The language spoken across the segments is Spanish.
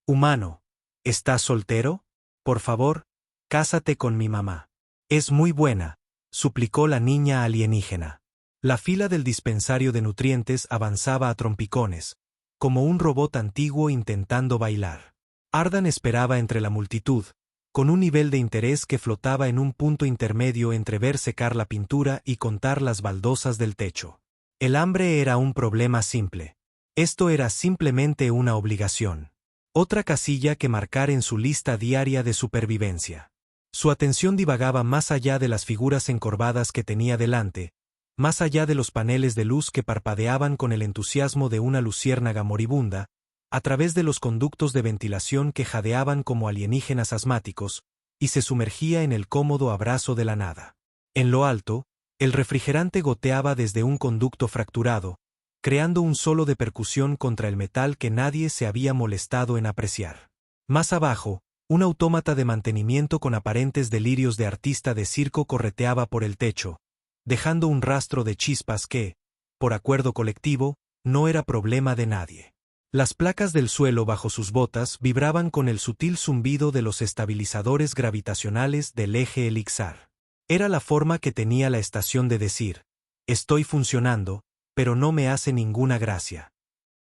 Humano, ¿estás soltero? Por favor, cásate con mi mamá. Es muy buena, suplicó la niña alienígena. La fila del dispensario de nutrientes avanzaba a trompicones, como un robot antiguo intentando bailar. Ardan esperaba entre la multitud, con un nivel de interés que flotaba en un punto intermedio entre ver secar la pintura y contar las baldosas del techo. El hambre era un problema simple. Esto era simplemente una obligación. Otra casilla que marcar en su lista diaria de supervivencia. Su atención divagaba más allá de las figuras encorvadas que tenía delante, más allá de los paneles de luz que parpadeaban con el entusiasmo de una luciérnaga moribunda, a través de los conductos de ventilación que jadeaban como alienígenas asmáticos, y se sumergía en el cómodo abrazo de la nada. En lo alto, el refrigerante goteaba desde un conducto fracturado, creando un solo de percusión contra el metal que nadie se había molestado en apreciar. Más abajo, un autómata de mantenimiento con aparentes delirios de artista de circo correteaba por el techo, dejando un rastro de chispas que, por acuerdo colectivo, no era problema de nadie. Las placas del suelo bajo sus botas vibraban con el sutil zumbido de los estabilizadores gravitacionales del eje Elixar. Era la forma que tenía la estación de decir, estoy funcionando, pero no me hace ninguna gracia.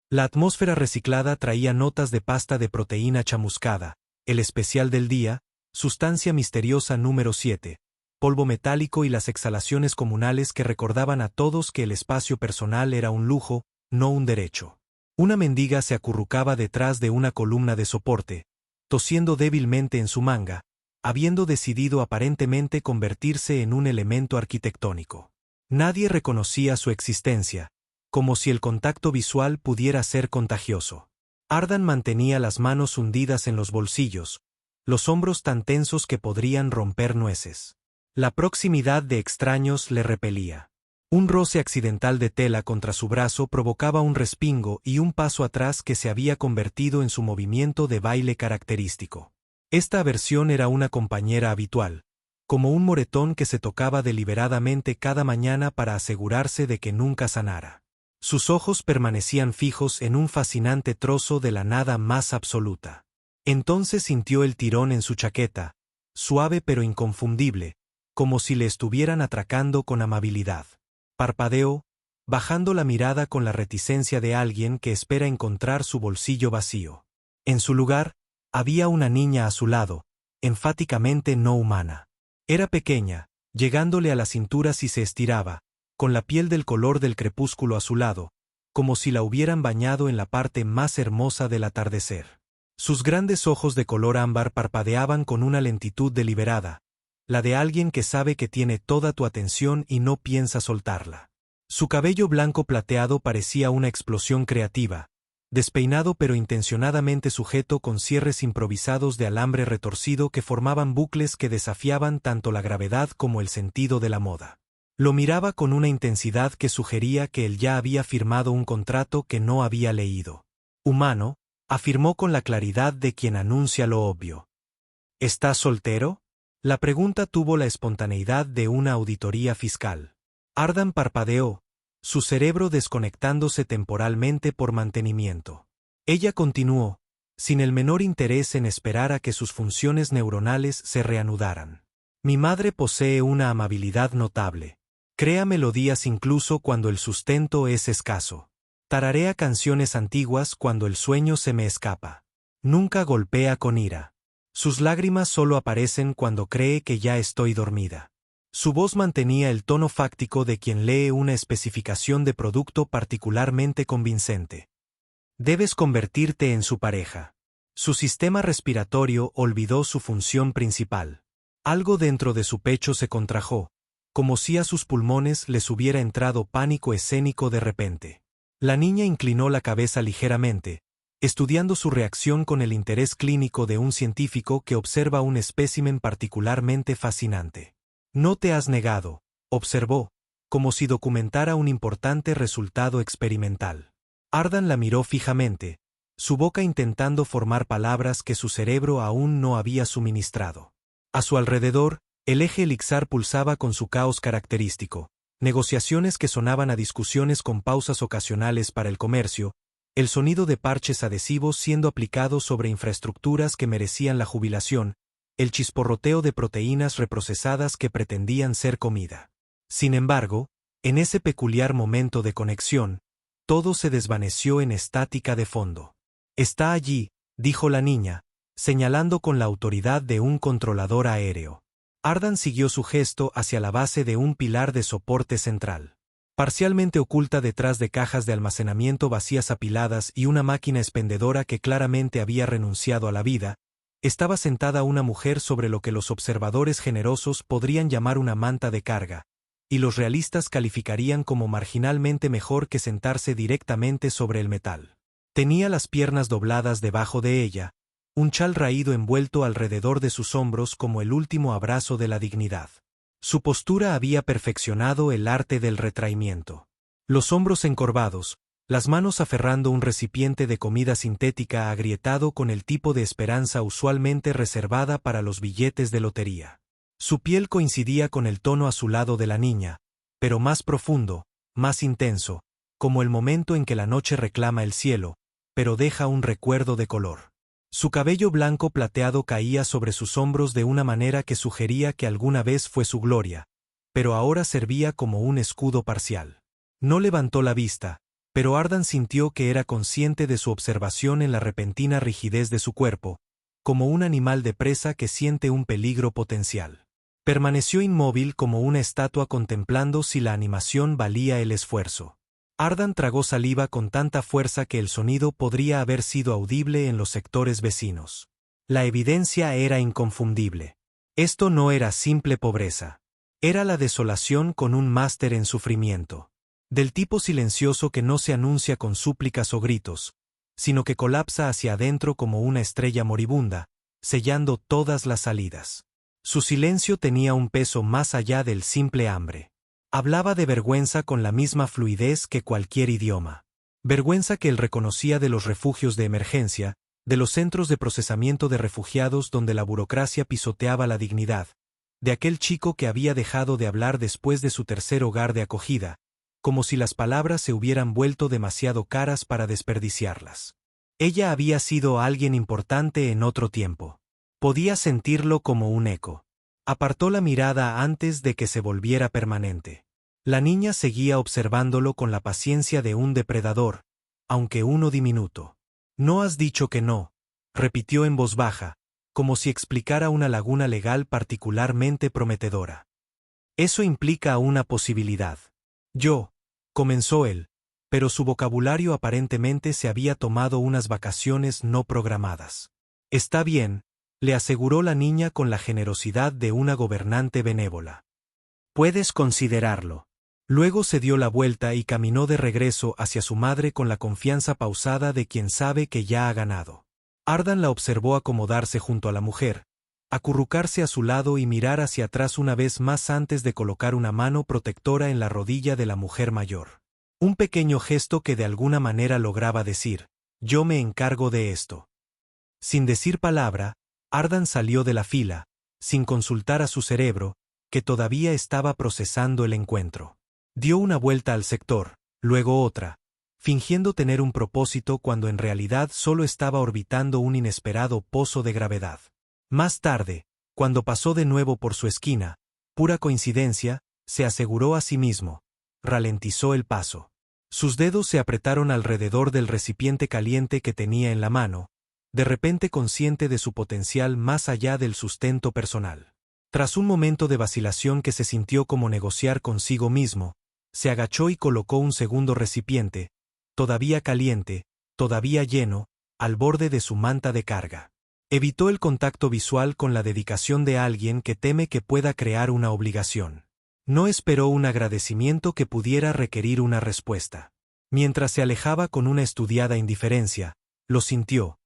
La atmósfera reciclada traía notas de pasta de proteína chamuscada, el especial del día, sustancia misteriosa número 7, polvo metálico y las exhalaciones comunales que recordaban a todos que el espacio personal era un lujo, no un derecho. Una mendiga se acurrucaba detrás de una columna de soporte, tosiendo débilmente en su manga, habiendo decidido aparentemente convertirse en un elemento arquitectónico. Nadie reconocía su existencia, como si el contacto visual pudiera ser contagioso. Ardan mantenía las manos hundidas en los bolsillos, los hombros tan tensos que podrían romper nueces. La proximidad de extraños le repelía. Un roce accidental de tela contra su brazo provocaba un respingo y un paso atrás que se había convertido en su movimiento de baile característico. Esta aversión era una compañera habitual, como un moretón que se tocaba deliberadamente cada mañana para asegurarse de que nunca sanara. Sus ojos permanecían fijos en un fascinante trozo de la nada más absoluta. Entonces sintió el tirón en su chaqueta, suave pero inconfundible, como si le estuvieran atracando con amabilidad. Parpadeó, bajando la mirada con la reticencia de alguien que espera encontrar su bolsillo vacío. En su lugar, había una niña a su lado, enfáticamente no humana. Era pequeña, llegándole a la cintura si se estiraba, con la piel del color del crepúsculo a su lado, como si la hubieran bañado en la parte más hermosa del atardecer. Sus grandes ojos de color ámbar parpadeaban con una lentitud deliberada, la de alguien que sabe que tiene toda tu atención y no piensa soltarla. Su cabello blanco plateado parecía una explosión creativa, despeinado pero intencionadamente sujeto con cierres improvisados de alambre retorcido que formaban bucles que desafiaban tanto la gravedad como el sentido de la moda. Lo miraba con una intensidad que sugería que él ya había firmado un contrato que no había leído. Humano, afirmó con la claridad de quien anuncia lo obvio. ¿Estás soltero? La pregunta tuvo la espontaneidad de una auditoría fiscal. Ardan parpadeó, su cerebro desconectándose temporalmente por mantenimiento. Ella continuó, sin el menor interés en esperar a que sus funciones neuronales se reanudaran. Mi madre posee una amabilidad notable. Crea melodías incluso cuando el sustento es escaso. Tararea canciones antiguas cuando el sueño se me escapa. Nunca golpea con ira. Sus lágrimas solo aparecen cuando cree que ya estoy dormida. Su voz mantenía el tono fáctico de quien lee una especificación de producto particularmente convincente. Debes convertirte en su pareja. Su sistema respiratorio olvidó su función principal. Algo dentro de su pecho se contrajo, como si a sus pulmones les hubiera entrado pánico escénico de repente. La niña inclinó la cabeza ligeramente, estudiando su reacción con el interés clínico de un científico que observa un espécimen particularmente fascinante. No te has negado, observó, como si documentara un importante resultado experimental. Ardan la miró fijamente, su boca intentando formar palabras que su cerebro aún no había suministrado. A su alrededor, el eje Elixar pulsaba con su caos característico, negociaciones que sonaban a discusiones con pausas ocasionales para el comercio, el sonido de parches adhesivos siendo aplicados sobre infraestructuras que merecían la jubilación, el chisporroteo de proteínas reprocesadas que pretendían ser comida. Sin embargo, en ese peculiar momento de conexión, todo se desvaneció en estática de fondo. «Está allí», dijo la niña, señalando con la autoridad de un controlador aéreo. Ardan siguió su gesto hacia la base de un pilar de soporte central. Parcialmente oculta detrás de cajas de almacenamiento vacías apiladas y una máquina expendedora que claramente había renunciado a la vida, estaba sentada una mujer sobre lo que los observadores generosos podrían llamar una manta de carga, y los realistas calificarían como marginalmente mejor que sentarse directamente sobre el metal. Tenía las piernas dobladas debajo de ella, un chal raído envuelto alrededor de sus hombros como el último abrazo de la dignidad. Su postura había perfeccionado el arte del retraimiento. Los hombros encorvados, las manos aferrando un recipiente de comida sintética agrietado con el tipo de esperanza usualmente reservada para los billetes de lotería. Su piel coincidía con el tono azulado de la niña, pero más profundo, más intenso, como el momento en que la noche reclama el cielo, pero deja un recuerdo de color. Su cabello blanco plateado caía sobre sus hombros de una manera que sugería que alguna vez fue su gloria, pero ahora servía como un escudo parcial. No levantó la vista, pero Ardan sintió que era consciente de su observación en la repentina rigidez de su cuerpo, como un animal de presa que siente un peligro potencial. Permaneció inmóvil como una estatua contemplando si la animación valía el esfuerzo. Ardan tragó saliva con tanta fuerza que el sonido podría haber sido audible en los sectores vecinos. La evidencia era inconfundible. Esto no era simple pobreza. Era la desolación con un máster en sufrimiento. Del tipo silencioso que no se anuncia con súplicas o gritos, sino que colapsa hacia adentro como una estrella moribunda, sellando todas las salidas. Su silencio tenía un peso más allá del simple hambre. Hablaba de vergüenza con la misma fluidez que cualquier idioma. Vergüenza que él reconocía de los refugios de emergencia, de los centros de procesamiento de refugiados donde la burocracia pisoteaba la dignidad, de aquel chico que había dejado de hablar después de su tercer hogar de acogida, como si las palabras se hubieran vuelto demasiado caras para desperdiciarlas. Ella había sido alguien importante en otro tiempo. Podía sentirlo como un eco. Apartó la mirada antes de que se volviera permanente. La niña seguía observándolo con la paciencia de un depredador, aunque uno diminuto. «No has dicho que no», repitió en voz baja, como si explicara una laguna legal particularmente prometedora. «Eso implica una posibilidad». Comenzó él, pero su vocabulario aparentemente se había tomado unas vacaciones no programadas. «Está bien», le aseguró la niña con la generosidad de una gobernante benévola. «Puedes considerarlo». Luego se dio la vuelta y caminó de regreso hacia su madre con la confianza pausada de quien sabe que ya ha ganado. Ardan la observó acomodarse junto a la mujer, acurrucarse a su lado y mirar hacia atrás una vez más antes de colocar una mano protectora en la rodilla de la mujer mayor. Un pequeño gesto que de alguna manera lograba decir, «Yo me encargo de esto». Sin decir palabra, Ardan salió de la fila, sin consultar a su cerebro, que todavía estaba procesando el encuentro. Dio una vuelta al sector, luego otra, fingiendo tener un propósito cuando en realidad solo estaba orbitando un inesperado pozo de gravedad. Más tarde, cuando pasó de nuevo por su esquina, pura coincidencia, se aseguró a sí mismo, ralentizó el paso. Sus dedos se apretaron alrededor del recipiente caliente que tenía en la mano, de repente consciente de su potencial más allá del sustento personal. Tras un momento de vacilación que se sintió como negociar consigo mismo, se agachó y colocó un segundo recipiente, todavía caliente, todavía lleno, al borde de su manta de carga. Evitó el contacto visual con la dedicación de alguien que teme que pueda crear una obligación. No esperó un agradecimiento que pudiera requerir una respuesta. Mientras se alejaba con una estudiada indiferencia, lo sintió,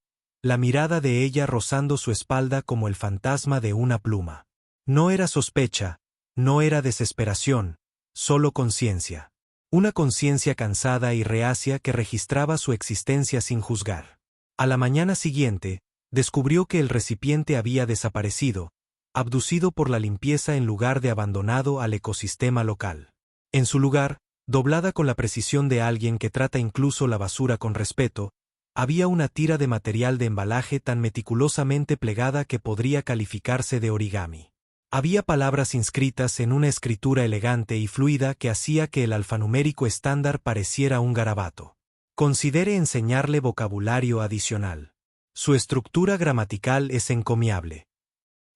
la mirada de ella rozando su espalda como el fantasma de una pluma. No era sospecha, no era desesperación, solo conciencia. Una conciencia cansada y reacia que registraba su existencia sin juzgar. A la mañana siguiente, descubrió que el recipiente había desaparecido, abducido por la limpieza en lugar de abandonado al ecosistema local. En su lugar, Doblada con la precisión de alguien que trata incluso la basura con respeto, había una tira de material de embalaje tan meticulosamente plegada que podría calificarse de origami. Había palabras inscritas en una escritura elegante y fluida que hacía que el alfanumérico estándar pareciera un garabato. Considere enseñarle vocabulario adicional. Su estructura gramatical es encomiable.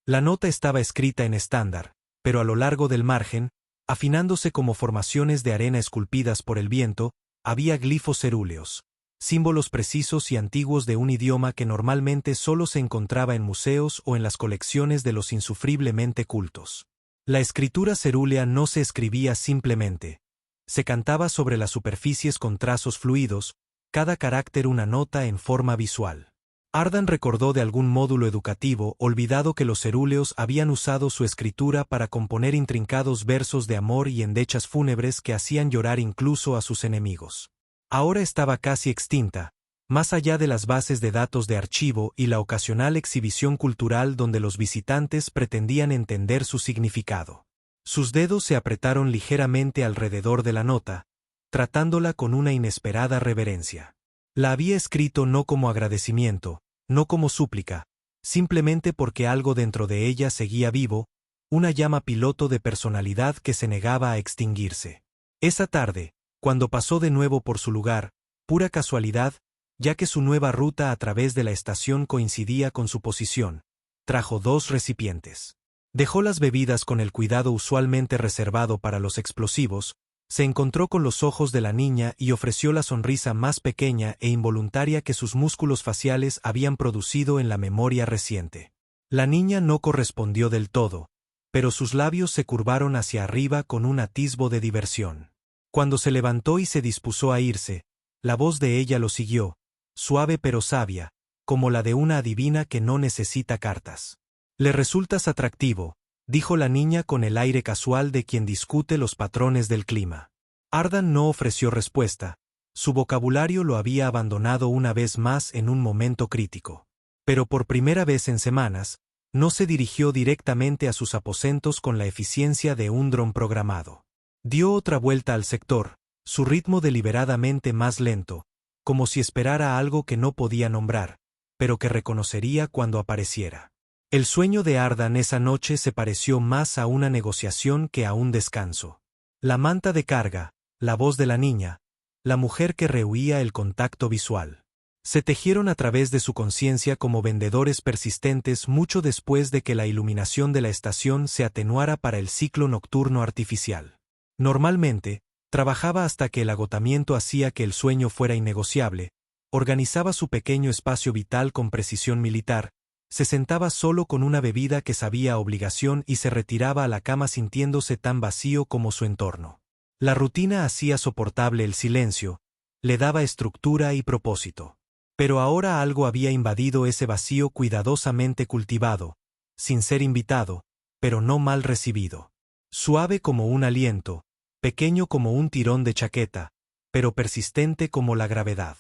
La nota estaba escrita en estándar, pero a lo largo del margen, afinándose como formaciones de arena esculpidas por el viento, había glifos cerúleos, símbolos precisos y antiguos de un idioma que normalmente solo se encontraba en museos o en las colecciones de los insufriblemente cultos. La escritura cerúlea no se escribía simplemente. Se cantaba sobre las superficies con trazos fluidos, cada carácter una nota en forma visual. Ardan recordó de algún módulo educativo olvidado que los cerúleos habían usado su escritura para componer intrincados versos de amor y endechas fúnebres que hacían llorar incluso a sus enemigos. Ahora estaba casi extinta, más allá de las bases de datos de archivo y la ocasional exhibición cultural donde los visitantes pretendían entender su significado. Sus dedos se apretaron ligeramente alrededor de la nota, tratándola con una inesperada reverencia. La había escrito no como agradecimiento, no como súplica, simplemente porque algo dentro de ella seguía vivo, una llama piloto de personalidad que se negaba a extinguirse. Esa tarde, cuando pasó de nuevo por su lugar, pura casualidad, ya que su nueva ruta a través de la estación coincidía con su posición, trajo 2 recipientes. Dejó las bebidas con el cuidado usualmente reservado para los explosivos, se encontró con los ojos de la niña y ofreció la sonrisa más pequeña e involuntaria que sus músculos faciales habían producido en la memoria reciente. La niña no correspondió del todo, pero sus labios se curvaron hacia arriba con un atisbo de diversión. Cuando se levantó y se dispuso a irse, la voz de ella lo siguió, suave pero sabia, como la de una adivina que no necesita cartas. «Le resultas atractivo», dijo la niña con el aire casual de quien discute los patrones del clima. Ardan no ofreció respuesta, su vocabulario lo había abandonado una vez más en un momento crítico. Pero por primera vez en semanas, no se dirigió directamente a sus aposentos con la eficiencia de un dron programado. Dio otra vuelta al sector, su ritmo deliberadamente más lento, como si esperara algo que no podía nombrar, pero que reconocería cuando apareciera. El sueño de Ardan esa noche se pareció más a una negociación que a un descanso. La manta de carga, la voz de la niña, la mujer que rehuía el contacto visual. Se tejieron a través de su conciencia como vendedores persistentes mucho después de que la iluminación de la estación se atenuara para el ciclo nocturno artificial. Normalmente, trabajaba hasta que el agotamiento hacía que el sueño fuera innegociable, organizaba su pequeño espacio vital con precisión militar, se sentaba solo con una bebida que sabía a obligación y se retiraba a la cama sintiéndose tan vacío como su entorno. La rutina hacía soportable el silencio, le daba estructura y propósito. Pero ahora algo había invadido ese vacío cuidadosamente cultivado, sin ser invitado, pero no mal recibido. Suave como un aliento, pequeño como un tirón de chaqueta, pero persistente como la gravedad.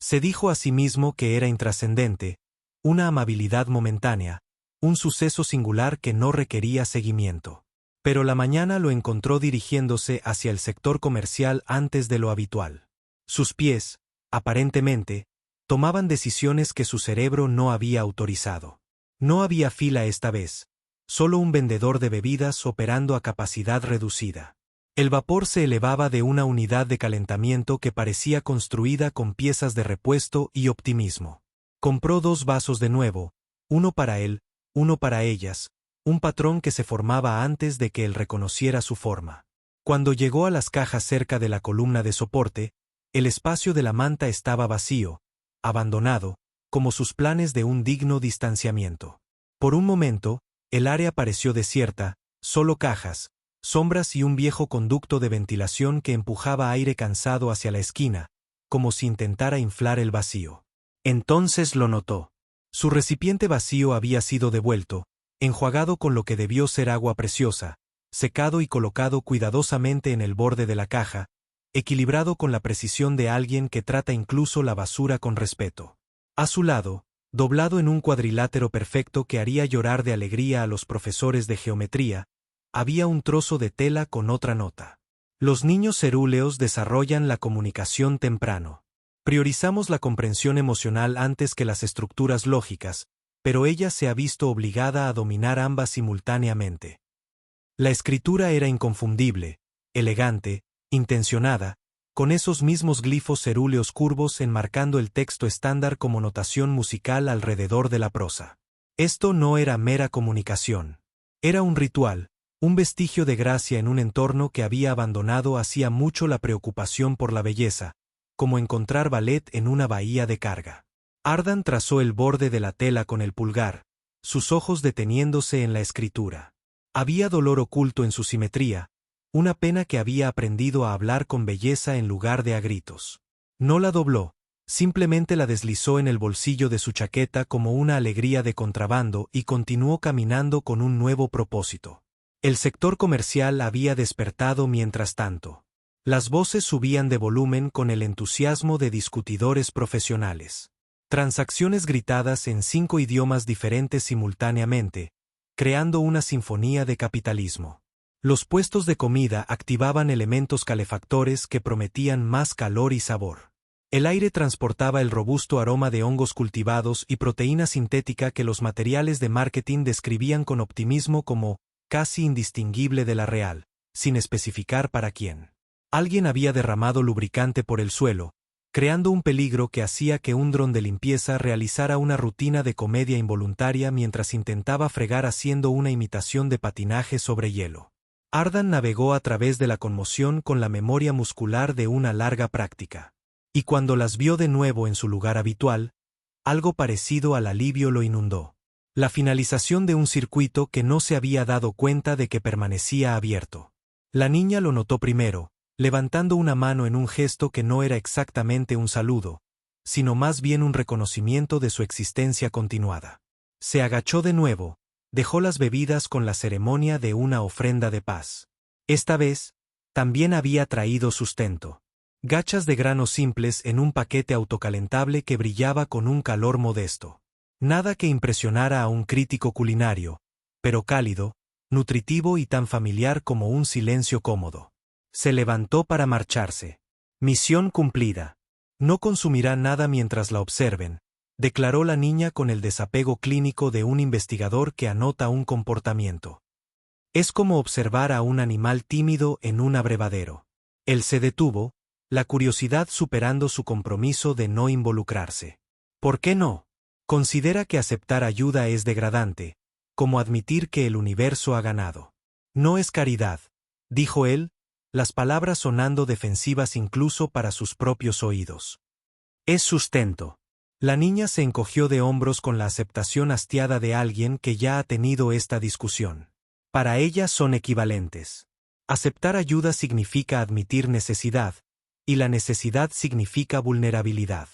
Se dijo a sí mismo que era intrascendente, una amabilidad momentánea, un suceso singular que no requería seguimiento. Pero la mañana lo encontró dirigiéndose hacia el sector comercial antes de lo habitual. Sus pies, aparentemente, tomaban decisiones que su cerebro no había autorizado. No había fila esta vez, solo un vendedor de bebidas operando a capacidad reducida. El vapor se elevaba de una unidad de calentamiento que parecía construida con piezas de repuesto y optimismo. Compró 2 vasos de nuevo, uno para él, uno para ellas, un patrón que se formaba antes de que él reconociera su forma. Cuando llegó a las cajas cerca de la columna de soporte, el espacio de la manta estaba vacío, abandonado, como sus planes de un digno distanciamiento. Por un momento, el área pareció desierta, solo cajas, sombras y un viejo conducto de ventilación que empujaba aire cansado hacia la esquina, como si intentara inflar el vacío. Entonces lo notó. Su recipiente vacío había sido devuelto, enjuagado con lo que debió ser agua preciosa, secado y colocado cuidadosamente en el borde de la caja, equilibrado con la precisión de alguien que trata incluso la basura con respeto. A su lado, doblado en un cuadrilátero perfecto que haría llorar de alegría a los profesores de geometría, había un trozo de tela con otra nota. Los niños cerúleos desarrollan la comunicación temprano. Priorizamos la comprensión emocional antes que las estructuras lógicas, pero ella se ha visto obligada a dominar ambas simultáneamente. La escritura era inconfundible, elegante, intencionada, con esos mismos glifos cerúleos curvos enmarcando el texto estándar como notación musical alrededor de la prosa. Esto no era mera comunicación. Era un ritual, un vestigio de gracia en un entorno que había abandonado hacía mucho la preocupación por la belleza, como encontrar ballet en una bahía de carga. Ardan trazó el borde de la tela con el pulgar, sus ojos deteniéndose en la escritura. Había dolor oculto en su simetría, una pena que había aprendido a hablar con belleza en lugar de a gritos. No la dobló, simplemente la deslizó en el bolsillo de su chaqueta como una alegría de contrabando y continuó caminando con un nuevo propósito. El sector comercial había despertado mientras tanto. Las voces subían de volumen con el entusiasmo de discutidores profesionales. Transacciones gritadas en 5 idiomas diferentes simultáneamente, creando una sinfonía de capitalismo. Los puestos de comida activaban elementos calefactores que prometían más calor y sabor. El aire transportaba el robusto aroma de hongos cultivados y proteína sintética que los materiales de marketing describían con optimismo como casi indistinguible de la real, sin especificar para quién. Alguien había derramado lubricante por el suelo, creando un peligro que hacía que un dron de limpieza realizara una rutina de comedia involuntaria mientras intentaba fregar haciendo una imitación de patinaje sobre hielo. Ardan navegó a través de la conmoción con la memoria muscular de una larga práctica. Y cuando las vio de nuevo en su lugar habitual, algo parecido al alivio lo inundó. La finalización de un circuito que no se había dado cuenta de que permanecía abierto. La niña lo notó primero, levantando una mano en un gesto que no era exactamente un saludo, sino más bien un reconocimiento de su existencia continuada. Se agachó de nuevo, dejó las bebidas con la ceremonia de una ofrenda de paz. Esta vez, también había traído sustento. Gachas de granos simples en un paquete autocalentable que brillaba con un calor modesto. Nada que impresionara a un crítico culinario, pero cálido, nutritivo y tan familiar como un silencio cómodo. Se levantó para marcharse. Misión cumplida. No consumirá nada mientras la observen, declaró la niña con el desapego clínico de un investigador que anota un comportamiento. Es como observar a un animal tímido en un abrevadero. Él se detuvo, la curiosidad superando su compromiso de no involucrarse. ¿Por qué no? Considera que aceptar ayuda es degradante, como admitir que el universo ha ganado. No es caridad, dijo él, las palabras sonando defensivas incluso para sus propios oídos. Es sustento. La niña se encogió de hombros con la aceptación hastiada de alguien que ya ha tenido esta discusión. Para ella son equivalentes. Aceptar ayuda significa admitir necesidad, y la necesidad significa vulnerabilidad.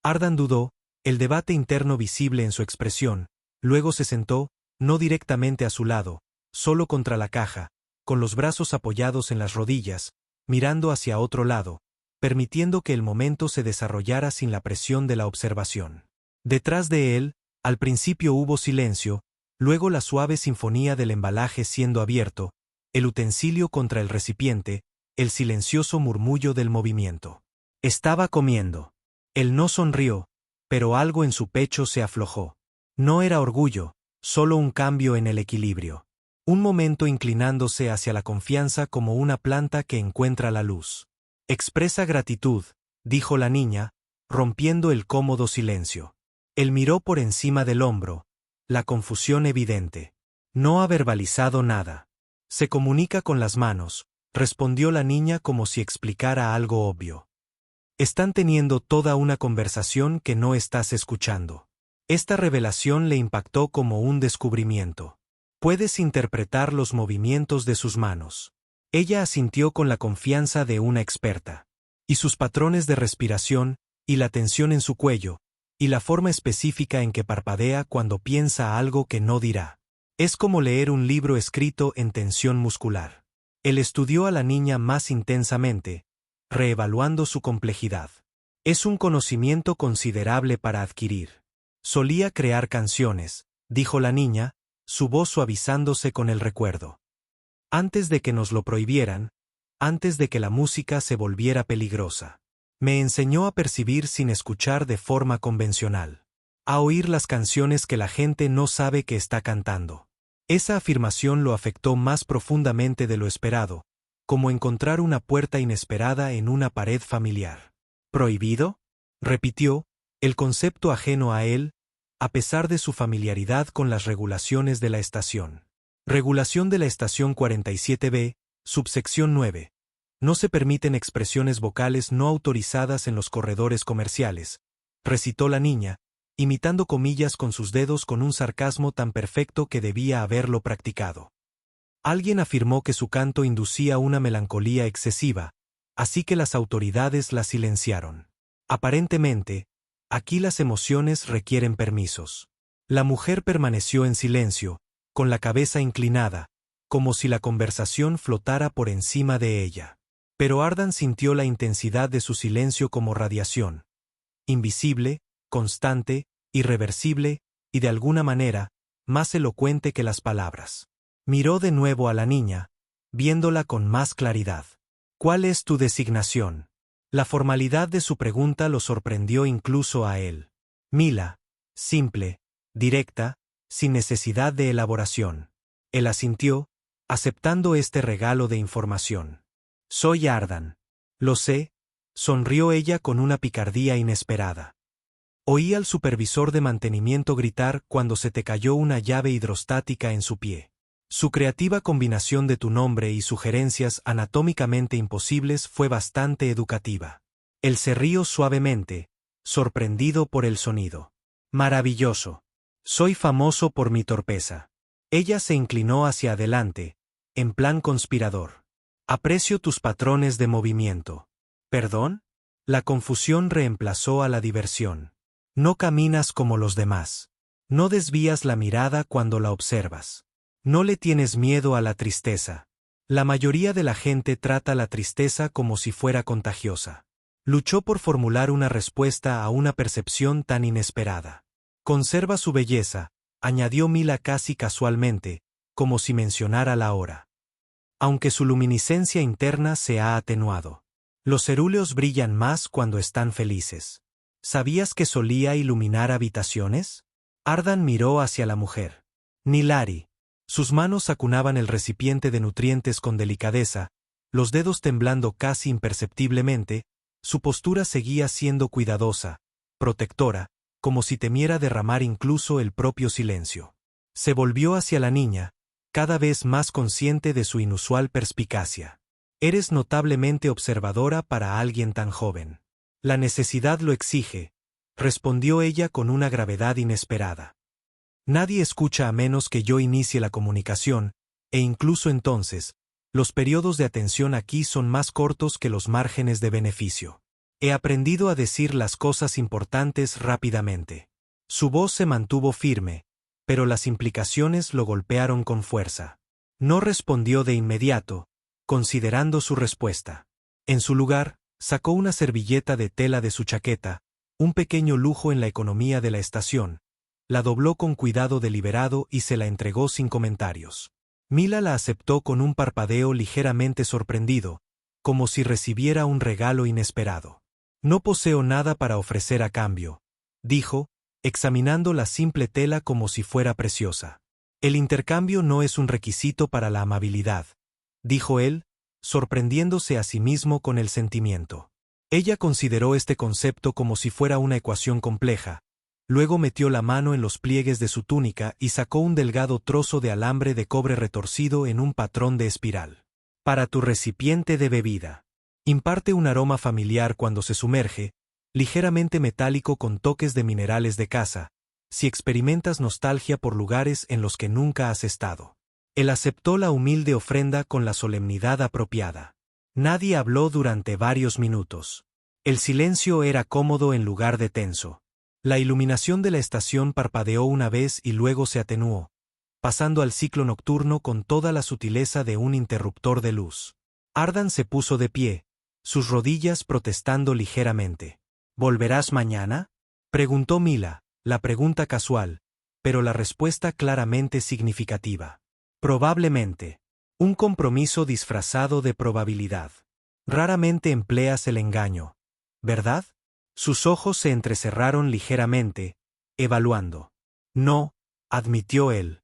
Ardan dudó, el debate interno visible en su expresión, luego se sentó, no directamente a su lado, solo contra la caja, con los brazos apoyados en las rodillas, mirando hacia otro lado, permitiendo que el momento se desarrollara sin la presión de la observación. Detrás de él, al principio hubo silencio, luego la suave sinfonía del embalaje siendo abierto, el utensilio contra el recipiente, el silencioso murmullo del movimiento. Estaba comiendo. Él no sonrió, pero algo en su pecho se aflojó. No era orgullo, solo un cambio en el equilibrio. Un momento inclinándose hacia la confianza como una planta que encuentra la luz. Expresa gratitud, dijo la niña, rompiendo el cómodo silencio. Él miró por encima del hombro, la confusión evidente. No ha verbalizado nada. Se comunica con las manos, respondió la niña como si explicara algo obvio. Están teniendo toda una conversación que no estás escuchando. Esta revelación le impactó como un descubrimiento. Puedes interpretar los movimientos de sus manos. Ella asintió con la confianza de una experta. Y sus patrones de respiración, y la tensión en su cuello, y la forma específica en que parpadea cuando piensa algo que no dirá. Es como leer un libro escrito en tensión muscular. Él estudió a la niña más intensamente, reevaluando su complejidad. Es un conocimiento considerable para adquirir. Solía crear canciones, dijo la niña, su voz suavizándose con el recuerdo. Antes de que nos lo prohibieran, antes de que la música se volviera peligrosa. Me enseñó a percibir sin escuchar de forma convencional. A oír las canciones que la gente no sabe que está cantando. Esa afirmación lo afectó más profundamente de lo esperado, como encontrar una puerta inesperada en una pared familiar. ¿Prohibido?, repitió, el concepto ajeno a él, a pesar de su familiaridad con las regulaciones de la estación. Regulación de la estación 47B, subsección 9. No se permiten expresiones vocales no autorizadas en los corredores comerciales, recitó la niña, imitando comillas con sus dedos con un sarcasmo tan perfecto que debía haberlo practicado. Alguien afirmó que su canto inducía una melancolía excesiva, así que las autoridades la silenciaron. Aparentemente, aquí las emociones requieren permisos. La mujer permaneció en silencio, con la cabeza inclinada, como si la conversación flotara por encima de ella. Pero Ardan sintió la intensidad de su silencio como radiación. Invisible, constante, irreversible, y de alguna manera, más elocuente que las palabras. Miró de nuevo a la niña, viéndola con más claridad. ¿Cuál es tu designación? La formalidad de su pregunta lo sorprendió incluso a él. Mila, simple, directa, sin necesidad de elaboración. Él asintió, aceptando este regalo de información. Soy Ardan. Lo sé, sonrió ella con una picardía inesperada. Oí al supervisor de mantenimiento gritar cuando se te cayó una llave hidrostática en su pie. Su creativa combinación de tu nombre y sugerencias anatómicamente imposibles fue bastante educativa. Él se rió suavemente, sorprendido por el sonido. Maravilloso. Soy famoso por mi torpeza. Ella se inclinó hacia adelante, en plan conspirador. Aprecio tus patrones de movimiento. ¿Perdón? La confusión reemplazó a la diversión. No caminas como los demás. No desvías la mirada cuando la observas. No le tienes miedo a la tristeza. La mayoría de la gente trata la tristeza como si fuera contagiosa. Luchó por formular una respuesta a una percepción tan inesperada. Conserva su belleza, añadió Mila casi casualmente, como si mencionara la hora. Aunque su luminiscencia interna se ha atenuado. Los cerúleos brillan más cuando están felices. ¿Sabías que solía iluminar habitaciones? Ardan miró hacia la mujer. Nilari. Sus manos acunaban el recipiente de nutrientes con delicadeza, los dedos temblando casi imperceptiblemente, su postura seguía siendo cuidadosa, protectora, como si temiera derramar incluso el propio silencio. Se volvió hacia la niña, cada vez más consciente de su inusual perspicacia. Eres notablemente observadora para alguien tan joven. La necesidad lo exige, respondió ella con una gravedad inesperada. Nadie escucha a menos que yo inicie la comunicación, e incluso entonces, los periodos de atención aquí son más cortos que los márgenes de beneficio. He aprendido a decir las cosas importantes rápidamente. Su voz se mantuvo firme, pero las implicaciones lo golpearon con fuerza. No respondió de inmediato, considerando su respuesta. En su lugar, sacó una servilleta de tela de su chaqueta, un pequeño lujo en la economía de la estación, la dobló con cuidado deliberado y se la entregó sin comentarios. Mila la aceptó con un parpadeo ligeramente sorprendido, como si recibiera un regalo inesperado. No poseo nada para ofrecer a cambio, dijo, examinando la simple tela como si fuera preciosa. El intercambio no es un requisito para la amabilidad, dijo él, sorprendiéndose a sí mismo con el sentimiento. Ella consideró este concepto como si fuera una ecuación compleja. Luego metió la mano en los pliegues de su túnica y sacó un delgado trozo de alambre de cobre retorcido en un patrón de espiral. Para tu recipiente de bebida. Imparte un aroma familiar cuando se sumerge, ligeramente metálico con toques de minerales de casa, si experimentas nostalgia por lugares en los que nunca has estado. Él aceptó la humilde ofrenda con la solemnidad apropiada. Nadie habló durante varios minutos. El silencio era cómodo en lugar de tenso. La iluminación de la estación parpadeó una vez y luego se atenuó, pasando al ciclo nocturno con toda la sutileza de un interruptor de luz. Ardan se puso de pie, sus rodillas protestando ligeramente. ¿Volverás mañana?, preguntó Mila, la pregunta casual, pero la respuesta claramente significativa. Probablemente. Un compromiso disfrazado de probabilidad. Raramente empleas el engaño, ¿verdad? Sus ojos se entrecerraron ligeramente, evaluando. No, admitió él.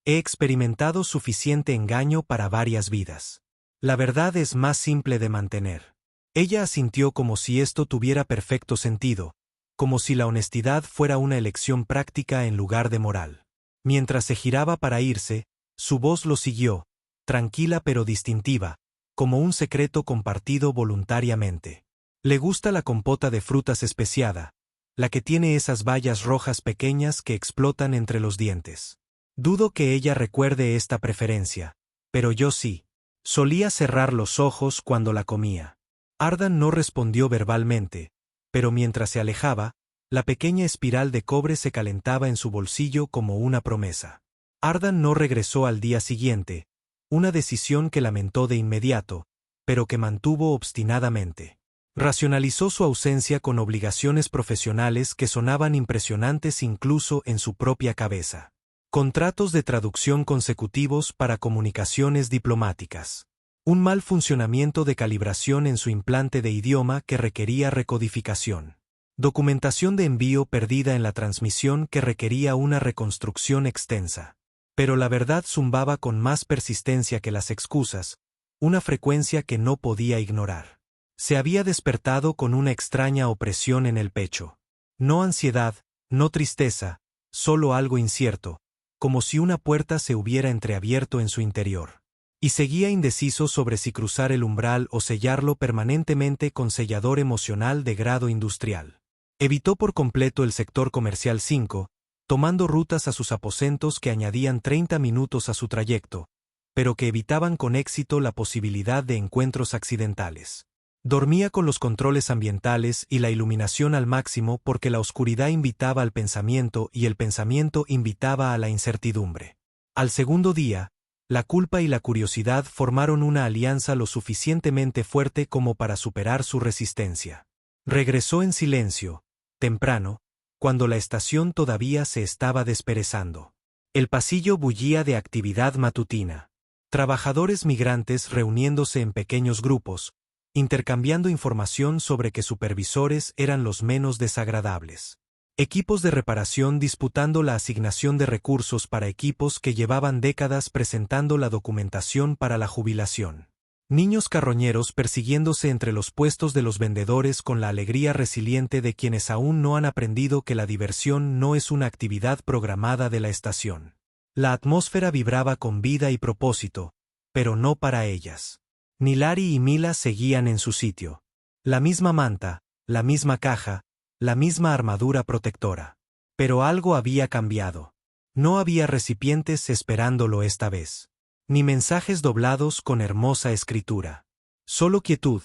He experimentado suficiente engaño para varias vidas. La verdad es más simple de mantener. Ella asintió como si esto tuviera perfecto sentido, como si la honestidad fuera una elección práctica en lugar de moral. Mientras se giraba para irse, su voz lo siguió, tranquila pero distintiva, como un secreto compartido voluntariamente. Le gusta la compota de frutas especiada, la que tiene esas bayas rojas pequeñas que explotan entre los dientes. Dudo que ella recuerde esta preferencia, pero yo sí. Solía cerrar los ojos cuando la comía. Ardan no respondió verbalmente, pero mientras se alejaba, la pequeña espiral de cobre se calentaba en su bolsillo como una promesa. Ardan no regresó al día siguiente, una decisión que lamentó de inmediato, pero que mantuvo obstinadamente. Racionalizó su ausencia con obligaciones profesionales que sonaban impresionantes incluso en su propia cabeza. Contratos de traducción consecutivos para comunicaciones diplomáticas. Un mal funcionamiento de calibración en su implante de idioma que requería recodificación. Documentación de envío perdida en la transmisión que requería una reconstrucción extensa. Pero la verdad zumbaba con más persistencia que las excusas, una frecuencia que no podía ignorar. Se había despertado con una extraña opresión en el pecho. No ansiedad, no tristeza, solo algo incierto, como si una puerta se hubiera entreabierto en su interior. Y seguía indeciso sobre si cruzar el umbral o sellarlo permanentemente con sellador emocional de grado industrial. Evitó por completo el sector comercial 5, tomando rutas a sus aposentos que añadían 30 minutos a su trayecto, pero que evitaban con éxito la posibilidad de encuentros accidentales. Dormía con los controles ambientales y la iluminación al máximo porque la oscuridad invitaba al pensamiento y el pensamiento invitaba a la incertidumbre. Al segundo día, la culpa y la curiosidad formaron una alianza lo suficientemente fuerte como para superar su resistencia. Regresó en silencio, temprano, cuando la estación todavía se estaba desperezando. El pasillo bullía de actividad matutina. Trabajadores migrantes reuniéndose en pequeños grupos, intercambiando información sobre qué supervisores eran los menos desagradables. Equipos de reparación disputando la asignación de recursos para equipos que llevaban décadas presentando la documentación para la jubilación. Niños carroñeros persiguiéndose entre los puestos de los vendedores con la alegría resiliente de quienes aún no han aprendido que la diversión no es una actividad programada de la estación. La atmósfera vibraba con vida y propósito, pero no para ellas. Ni Larry y Mila seguían en su sitio. La misma manta, la misma caja, la misma armadura protectora. Pero algo había cambiado. No había recipientes esperándolo esta vez. Ni mensajes doblados con hermosa escritura. Solo quietud,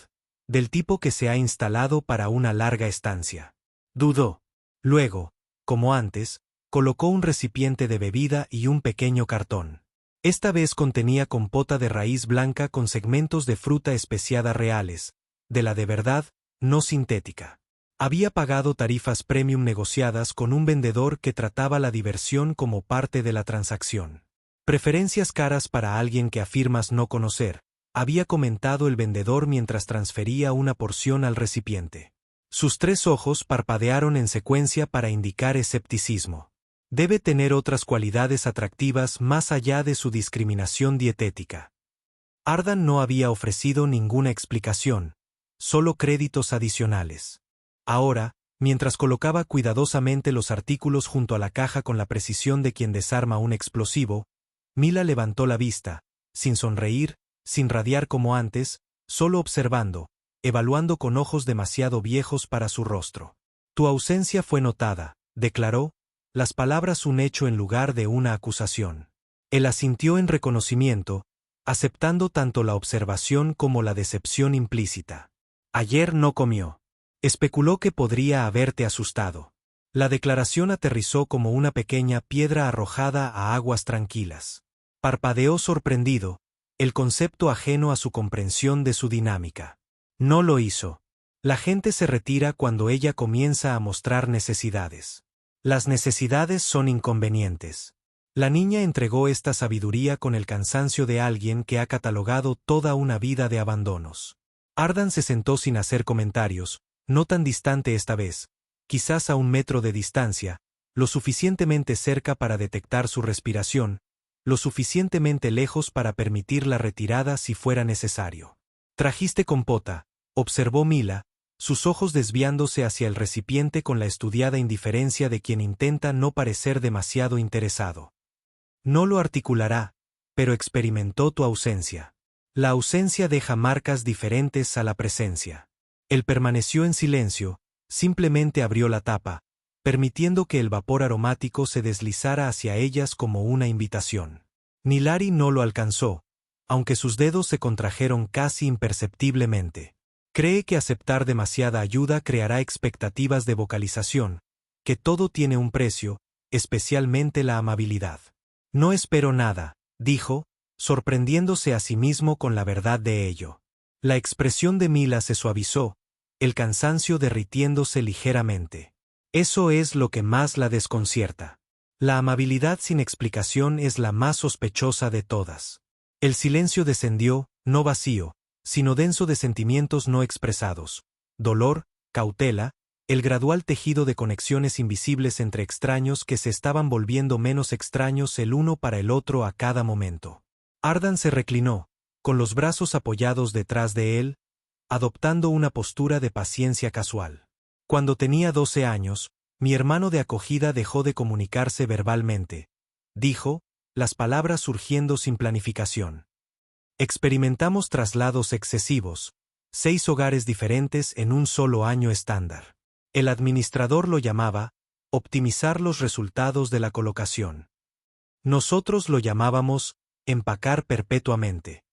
del tipo que se ha instalado para una larga estancia. Dudó. Luego, como antes, colocó un recipiente de bebida y un pequeño cartón. Esta vez contenía compota de raíz blanca con segmentos de fruta especiada reales, de la de verdad, no sintética. Había pagado tarifas premium negociadas con un vendedor que trataba la diversión como parte de la transacción. Preferencias caras para alguien que afirmas no conocer, había comentado el vendedor mientras transfería una porción al recipiente. Sus 3 ojos parpadearon en secuencia para indicar escepticismo. Debe tener otras cualidades atractivas más allá de su discriminación dietética. Ardan no había ofrecido ninguna explicación, solo créditos adicionales. Ahora, mientras colocaba cuidadosamente los artículos junto a la caja con la precisión de quien desarma un explosivo, Mila levantó la vista, sin sonreír, sin radiar como antes, solo observando, evaluando con ojos demasiado viejos para su rostro. Tu ausencia fue notada, declaró, las palabras un hecho en lugar de una acusación. Él asintió en reconocimiento, aceptando tanto la observación como la decepción implícita. Ayer no comió. Especuló que podría haberte asustado. La declaración aterrizó como una pequeña piedra arrojada a aguas tranquilas. Parpadeó sorprendido, el concepto ajeno a su comprensión de su dinámica. No lo hizo. La gente se retira cuando ella comienza a mostrar necesidades. Las necesidades son inconvenientes. La niña entregó esta sabiduría con el cansancio de alguien que ha catalogado toda una vida de abandonos. Ardan se sentó sin hacer comentarios, no tan distante esta vez, quizás a 1 metro de distancia, lo suficientemente cerca para detectar su respiración, lo suficientemente lejos para permitir la retirada si fuera necesario. «¿Trajiste compota?», observó Mila, sus ojos desviándose hacia el recipiente con la estudiada indiferencia de quien intenta no parecer demasiado interesado. No lo articulará, pero experimentó tu ausencia. La ausencia deja marcas diferentes a la presencia. Él permaneció en silencio, simplemente abrió la tapa, permitiendo que el vapor aromático se deslizara hacia ellas como una invitación. Nilari no lo alcanzó, aunque sus dedos se contrajeron casi imperceptiblemente. Cree que aceptar demasiada ayuda creará expectativas de vocalización, que todo tiene un precio, especialmente la amabilidad. No espero nada, dijo, sorprendiéndose a sí mismo con la verdad de ello. La expresión de Mila se suavizó, el cansancio derritiéndose ligeramente. Eso es lo que más la desconcierta. La amabilidad sin explicación es la más sospechosa de todas. El silencio descendió, no vacío, sino denso de sentimientos no expresados, dolor, cautela, el gradual tejido de conexiones invisibles entre extraños que se estaban volviendo menos extraños el uno para el otro a cada momento. Ardan se reclinó, con los brazos apoyados detrás de él, adoptando una postura de paciencia casual. Cuando tenía 12 años, mi hermano de acogida dejó de comunicarse verbalmente, dijo, las palabras surgiendo sin planificación. Experimentamos traslados excesivos, 6 hogares diferentes en un solo año estándar. El administrador lo llamaba, optimizar los resultados de la colocación. Nosotros lo llamábamos, empacar perpetuamente.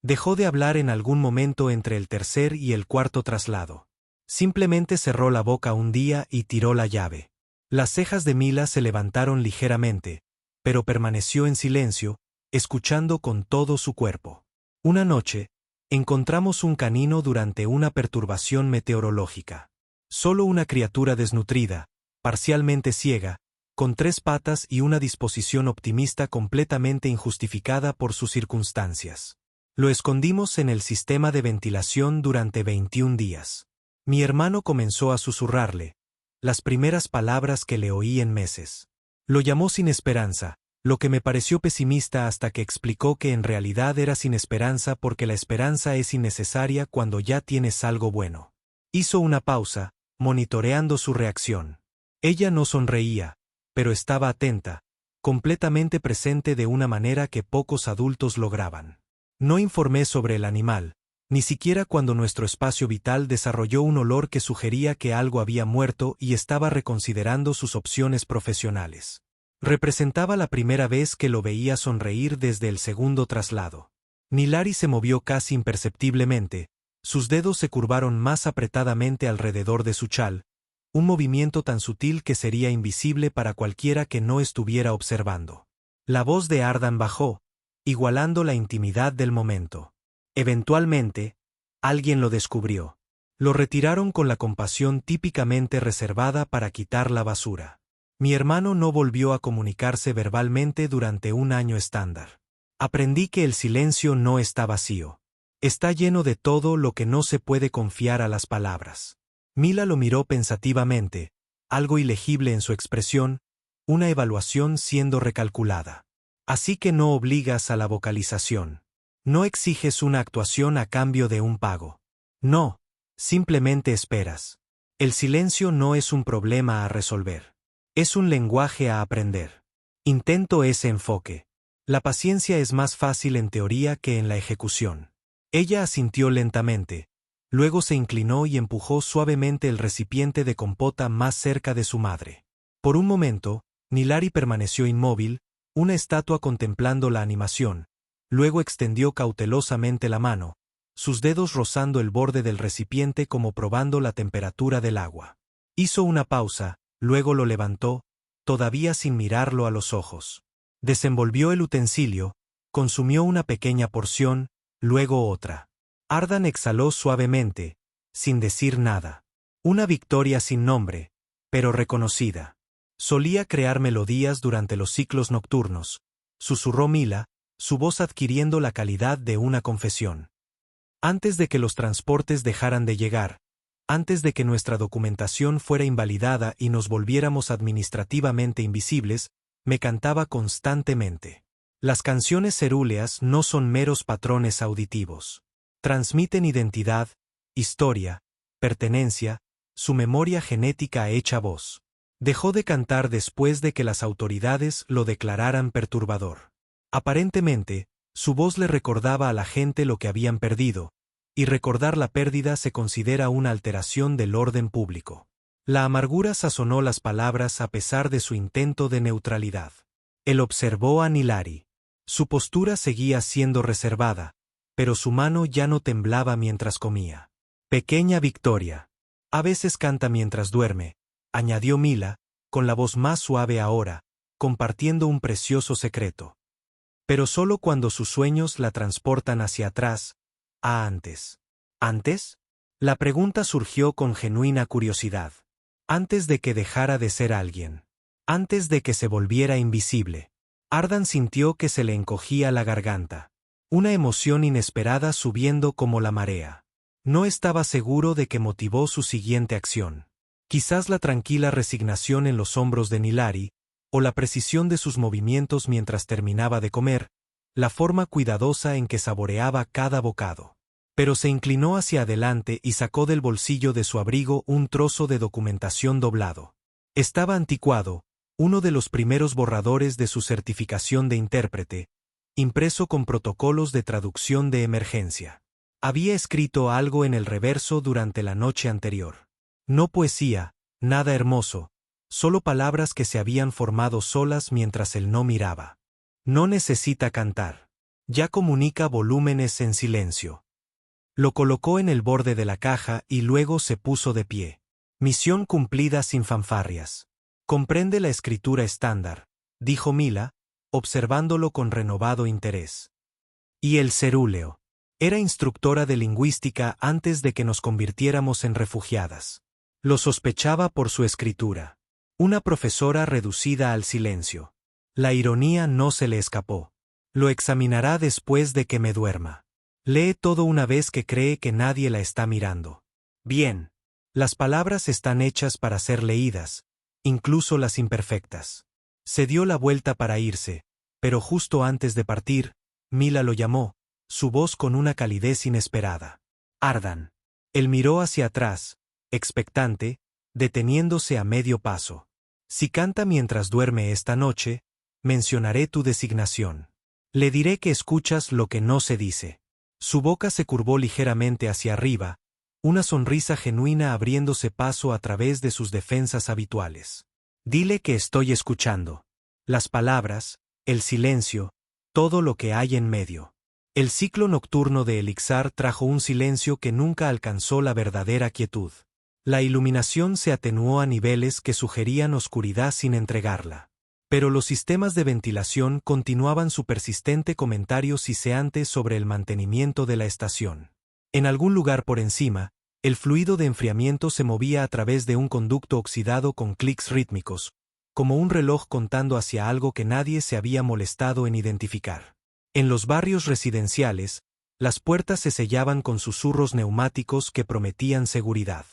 Dejó de hablar en algún momento entre el tercer y el cuarto traslado. Simplemente cerró la boca un día y tiró la llave. Las cejas de Mila se levantaron ligeramente, pero permaneció en silencio, escuchando con todo su cuerpo. Una noche, encontramos un canino durante una perturbación meteorológica. Solo una criatura desnutrida, parcialmente ciega, con 3 patas y una disposición optimista completamente injustificada por sus circunstancias. Lo escondimos en el sistema de ventilación durante 21 días. Mi hermano comenzó a susurrarle, las primeras palabras que le oí en meses. Lo llamó sin esperanza, lo que me pareció pesimista hasta que explicó que en realidad era sin esperanza porque la esperanza es innecesaria cuando ya tienes algo bueno. Hizo una pausa, monitoreando su reacción. Ella no sonreía, pero estaba atenta, completamente presente de una manera que pocos adultos lograban. No informé sobre el animal, ni siquiera cuando nuestro espacio vital desarrolló un olor que sugería que algo había muerto y estaba reconsiderando sus opciones profesionales. Representaba la primera vez que lo veía sonreír desde el segundo traslado. Nilari se movió casi imperceptiblemente, sus dedos se curvaron más apretadamente alrededor de su chal, un movimiento tan sutil que sería invisible para cualquiera que no estuviera observando. La voz de Ardan bajó, igualando la intimidad del momento. Eventualmente, alguien lo descubrió. Lo retiraron con la compasión típicamente reservada para quitar la basura. Mi hermano no volvió a comunicarse verbalmente durante un año estándar. Aprendí que el silencio no está vacío. Está lleno de todo lo que no se puede confiar a las palabras. Mila lo miró pensativamente, algo ilegible en su expresión, una evaluación siendo recalculada. Así que no obligas a la vocalización. No exiges una actuación a cambio de un pago. No, simplemente esperas. El silencio no es un problema a resolver. Es un lenguaje a aprender. Intento ese enfoque. La paciencia es más fácil en teoría que en la ejecución. Ella asintió lentamente, luego se inclinó y empujó suavemente el recipiente de compota más cerca de su madre. Por un momento, Nilari permaneció inmóvil, una estatua contemplando la animación, luego extendió cautelosamente la mano, sus dedos rozando el borde del recipiente como probando la temperatura del agua. Hizo una pausa, luego lo levantó, todavía sin mirarlo a los ojos. Desenvolvió el utensilio, consumió una pequeña porción, luego otra. Ardan exhaló suavemente, sin decir nada. Una victoria sin nombre, pero reconocida. Solía crear melodías durante los ciclos nocturnos, susurró Mila, su voz adquiriendo la calidad de una confesión. Antes de que los transportes dejaran de llegar, antes de que nuestra documentación fuera invalidada y nos volviéramos administrativamente invisibles, me cantaba constantemente. Las canciones cerúleas no son meros patrones auditivos. Transmiten identidad, historia, pertenencia, su memoria genética hecha voz. Dejó de cantar después de que las autoridades lo declararan perturbador. Aparentemente, su voz le recordaba a la gente lo que habían perdido, y recordar la pérdida se considera una alteración del orden público. La amargura sazonó las palabras a pesar de su intento de neutralidad. Él observó a Nilari. Su postura seguía siendo reservada, pero su mano ya no temblaba mientras comía. Pequeña Victoria. A veces canta mientras duerme, añadió Mila, con la voz más suave ahora, compartiendo un precioso secreto. Pero solo cuando sus sueños la transportan hacia atrás, a antes. ¿Antes? La pregunta surgió con genuina curiosidad. Antes de que dejara de ser alguien. Antes de que se volviera invisible. Ardan sintió que se le encogía la garganta. Una emoción inesperada subiendo como la marea. No estaba seguro de qué motivó su siguiente acción. Quizás la tranquila resignación en los hombros de Nilari, o la precisión de sus movimientos mientras terminaba de comer, la forma cuidadosa en que saboreaba cada bocado. Pero se inclinó hacia adelante y sacó del bolsillo de su abrigo un trozo de documentación doblado. Estaba anticuado, uno de los primeros borradores de su certificación de intérprete, impreso con protocolos de traducción de emergencia. Había escrito algo en el reverso durante la noche anterior. No poesía, nada hermoso, solo palabras que se habían formado solas mientras él no miraba. No necesita cantar. Ya comunica volúmenes en silencio. Lo colocó en el borde de la caja y luego se puso de pie. Misión cumplida sin fanfarrias. Comprende la escritura estándar, dijo Mila, observándolo con renovado interés. Y el cerúleo. Era instructora de lingüística antes de que nos convirtiéramos en refugiadas. Lo sospechaba por su escritura. Una profesora reducida al silencio. La ironía no se le escapó. Lo examinará después de que me duerma. Lee todo una vez que cree que nadie la está mirando. Bien. Las palabras están hechas para ser leídas, incluso las imperfectas. Se dio la vuelta para irse, pero justo antes de partir, Mila lo llamó, su voz con una calidez inesperada. Ardan. Él miró hacia atrás, expectante, deteniéndose a medio paso. Si canta mientras duerme esta noche, mencionaré tu designación. Le diré que escuchas lo que no se dice. Su boca se curvó ligeramente hacia arriba, una sonrisa genuina abriéndose paso a través de sus defensas habituales. Dile que estoy escuchando. Las palabras, el silencio, todo lo que hay en medio. El ciclo nocturno de Elixir trajo un silencio que nunca alcanzó la verdadera quietud. La iluminación se atenuó a niveles que sugerían oscuridad sin entregarla. Pero los sistemas de ventilación continuaban su persistente comentario siseante sobre el mantenimiento de la estación. En algún lugar por encima, el fluido de enfriamiento se movía a través de un conducto oxidado con clics rítmicos, como un reloj contando hacia algo que nadie se había molestado en identificar. En los barrios residenciales, las puertas se sellaban con susurros neumáticos que prometían seguridad.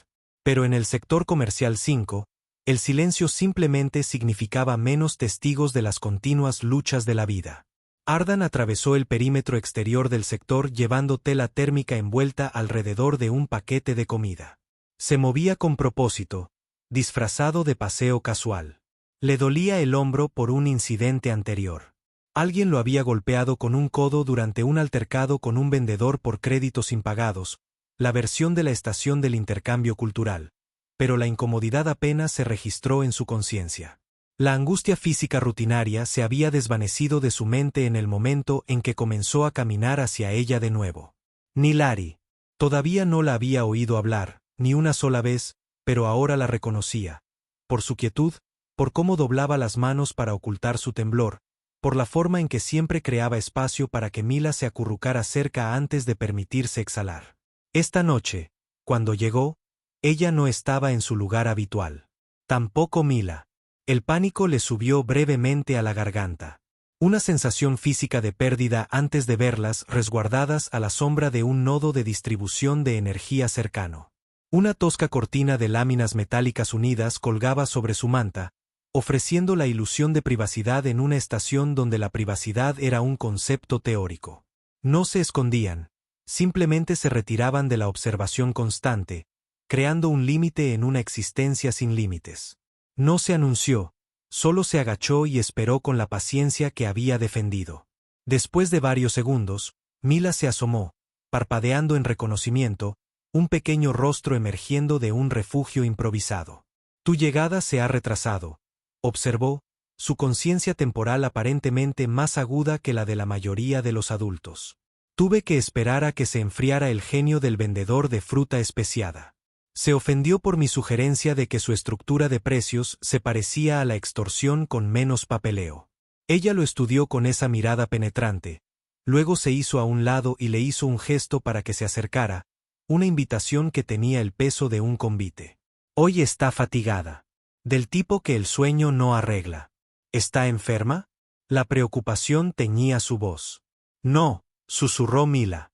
Pero en el sector comercial 5, el silencio simplemente significaba menos testigos de las continuas luchas de la vida. Ardan atravesó el perímetro exterior del sector llevando tela térmica envuelta alrededor de un paquete de comida. Se movía con propósito, disfrazado de paseo casual. Le dolía el hombro por un incidente anterior. Alguien lo había golpeado con un codo durante un altercado con un vendedor por créditos impagados, la versión de la estación del intercambio cultural, pero la incomodidad apenas se registró en su conciencia. La angustia física rutinaria se había desvanecido de su mente en el momento en que comenzó a caminar hacia ella de nuevo. Nilari. Todavía no la había oído hablar, ni una sola vez, pero ahora la reconocía. Por su quietud, por cómo doblaba las manos para ocultar su temblor, por la forma en que siempre creaba espacio para que Mila se acurrucara cerca antes de permitirse exhalar. Esta noche, cuando llegó, ella no estaba en su lugar habitual. Tampoco Mila. El pánico le subió brevemente a la garganta. Una sensación física de pérdida antes de verlas resguardadas a la sombra de un nodo de distribución de energía cercano. Una tosca cortina de láminas metálicas unidas colgaba sobre su manta, ofreciendo la ilusión de privacidad en una estación donde la privacidad era un concepto teórico. No se escondían, simplemente se retiraban de la observación constante, creando un límite en una existencia sin límites. No se anunció, solo se agachó y esperó con la paciencia que había defendido. Después de varios segundos, Mila se asomó, parpadeando en reconocimiento, un pequeño rostro emergiendo de un refugio improvisado. Tu llegada se ha retrasado, observó, su conciencia temporal aparentemente más aguda que la de la mayoría de los adultos. Tuve que esperar a que se enfriara el genio del vendedor de fruta especiada. Se ofendió por mi sugerencia de que su estructura de precios se parecía a la extorsión con menos papeleo. Ella lo estudió con esa mirada penetrante, luego se hizo a un lado y le hizo un gesto para que se acercara, una invitación que tenía el peso de un convite. Hoy está fatigada. Del tipo que el sueño no arregla. ¿Está enferma? La preocupación teñía su voz. No, susurró Mila.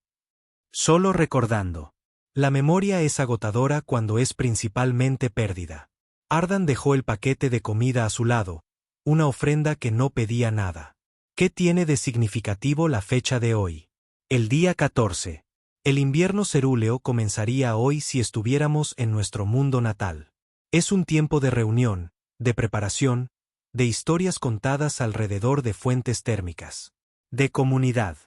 Solo recordando. La memoria es agotadora cuando es principalmente pérdida. Ardan dejó el paquete de comida a su lado, una ofrenda que no pedía nada. ¿Qué tiene de significativo la fecha de hoy? El día 14. El invierno cerúleo comenzaría hoy si estuviéramos en nuestro mundo natal. Es un tiempo de reunión, de preparación, de historias contadas alrededor de fuentes térmicas, de comunidad,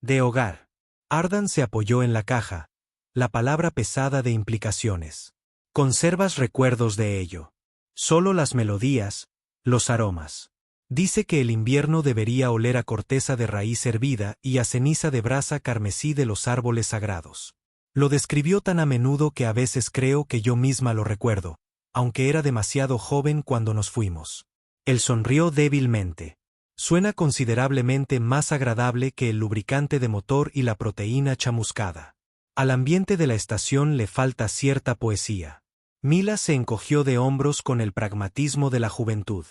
de hogar. Ardan se apoyó en la caja, la palabra pesada de implicaciones. ¿Conservas recuerdos de ello? Solo las melodías, los aromas. Dice que el invierno debería oler a corteza de raíz hervida y a ceniza de brasa carmesí de los árboles sagrados. Lo describió tan a menudo que a veces creo que yo misma lo recuerdo, aunque era demasiado joven cuando nos fuimos. Él sonrió débilmente. Suena considerablemente más agradable que el lubricante de motor y la proteína chamuscada. Al ambiente de la estación le falta cierta poesía. Mila se encogió de hombros con el pragmatismo de la juventud.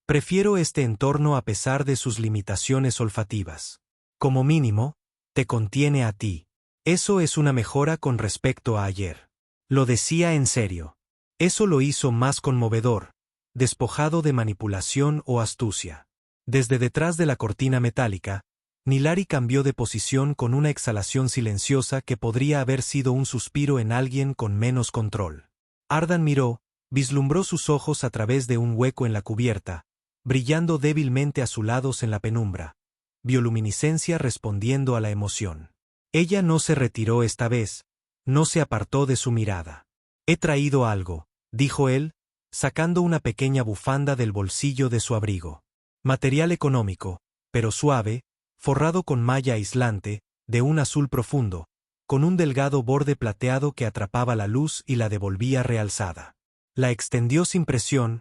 Prefiero este entorno a pesar de sus limitaciones olfativas. Como mínimo, te contiene a ti. Eso es una mejora con respecto a ayer. Lo decía en serio. Eso lo hizo más conmovedor, despojado de manipulación o astucia. Desde detrás de la cortina metálica, Nilari cambió de posición con una exhalación silenciosa que podría haber sido un suspiro en alguien con menos control. Ardan miró, vislumbró sus ojos a través de un hueco en la cubierta, brillando débilmente azulados en la penumbra, bioluminiscencia respondiendo a la emoción. Ella no se retiró esta vez, no se apartó de su mirada. He traído algo, dijo él, sacando una pequeña bufanda del bolsillo de su abrigo. Material económico, pero suave, forrado con malla aislante, de un azul profundo, con un delgado borde plateado que atrapaba la luz y la devolvía realzada. La extendió sin presión,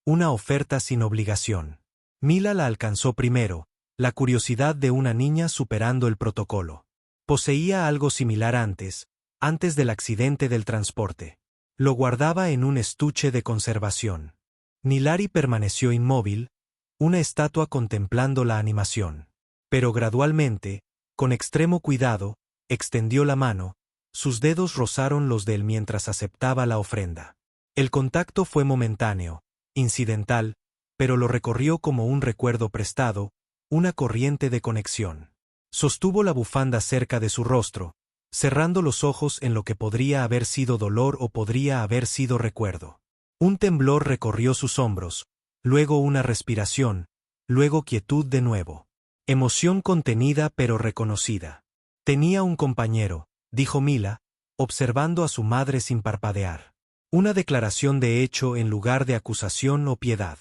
una oferta sin obligación. Mila la alcanzó primero, la curiosidad de una niña superando el protocolo. Poseía algo similar antes del accidente del transporte. Lo guardaba en un estuche de conservación. Nilari permaneció inmóvil, una estatua contemplando la animación. Pero gradualmente, con extremo cuidado, extendió la mano, sus dedos rozaron los de él mientras aceptaba la ofrenda. El contacto fue momentáneo, incidental, pero lo recorrió como un recuerdo prestado, una corriente de conexión. Sostuvo la bufanda cerca de su rostro, cerrando los ojos en lo que podría haber sido dolor o podría haber sido recuerdo. Un temblor recorrió sus hombros, luego una respiración, luego quietud de nuevo. Emoción contenida pero reconocida. Tenía un compañero, dijo Mila, observando a su madre sin parpadear. Una declaración de hecho en lugar de acusación o piedad.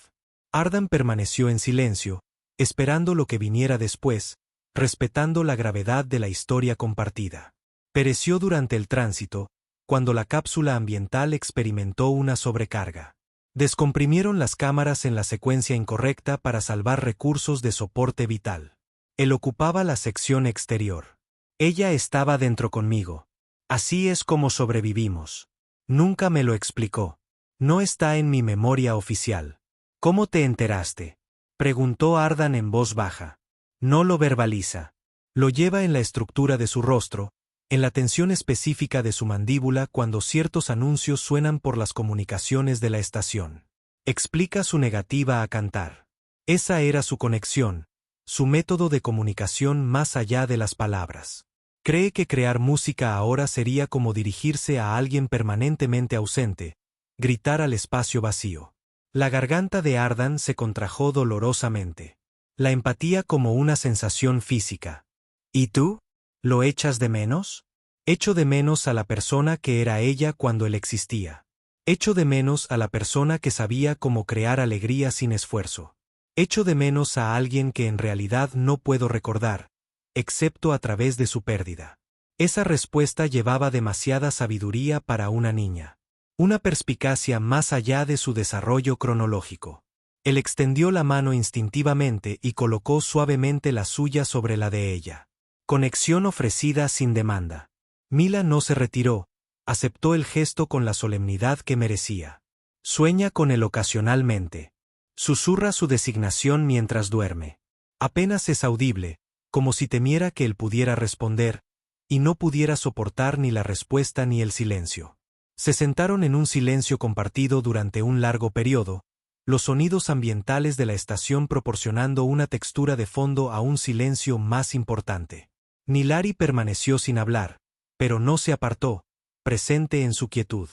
Ardan permaneció en silencio, esperando lo que viniera después, respetando la gravedad de la historia compartida. Pereció durante el tránsito, cuando la cápsula ambiental experimentó una sobrecarga. Descomprimieron las cámaras en la secuencia incorrecta para salvar recursos de soporte vital. Él ocupaba la sección exterior. Ella estaba dentro conmigo. Así es como sobrevivimos. Nunca me lo explicó. No está en mi memoria oficial. ¿Cómo te enteraste? Preguntó Ardan en voz baja. No lo verbaliza. Lo lleva en la estructura de su rostro, en la tensión específica de su mandíbula cuando ciertos anuncios suenan por las comunicaciones de la estación. Explica su negativa a cantar. Esa era su conexión, su método de comunicación más allá de las palabras. Cree que crear música ahora sería como dirigirse a alguien permanentemente ausente, gritar al espacio vacío. La garganta de Ardan se contrajo dolorosamente. La empatía como una sensación física. ¿Y tú? ¿Lo echas de menos? Echo de menos a la persona que era ella cuando él existía. Echo de menos a la persona que sabía cómo crear alegría sin esfuerzo. Echo de menos a alguien que en realidad no puedo recordar, excepto a través de su pérdida. Esa respuesta llevaba demasiada sabiduría para una niña. Una perspicacia más allá de su desarrollo cronológico. Él extendió la mano instintivamente y colocó suavemente la suya sobre la de ella. Conexión ofrecida sin demanda. Mila no se retiró, aceptó el gesto con la solemnidad que merecía. Sueña con él ocasionalmente. Susurra su designación mientras duerme. Apenas es audible, como si temiera que él pudiera responder, y no pudiera soportar ni la respuesta ni el silencio. Se sentaron en un silencio compartido durante un largo periodo, los sonidos ambientales de la estación proporcionando una textura de fondo a un silencio más importante. Nilari permaneció sin hablar, pero no se apartó, presente en su quietud.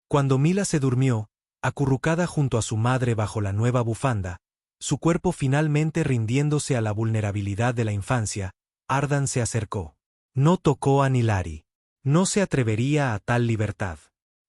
Cuando Mila se durmió, acurrucada junto a su madre bajo la nueva bufanda, su cuerpo finalmente rindiéndose a la vulnerabilidad de la infancia, Ardan se acercó. No tocó a Nilari. No se atrevería a tal libertad.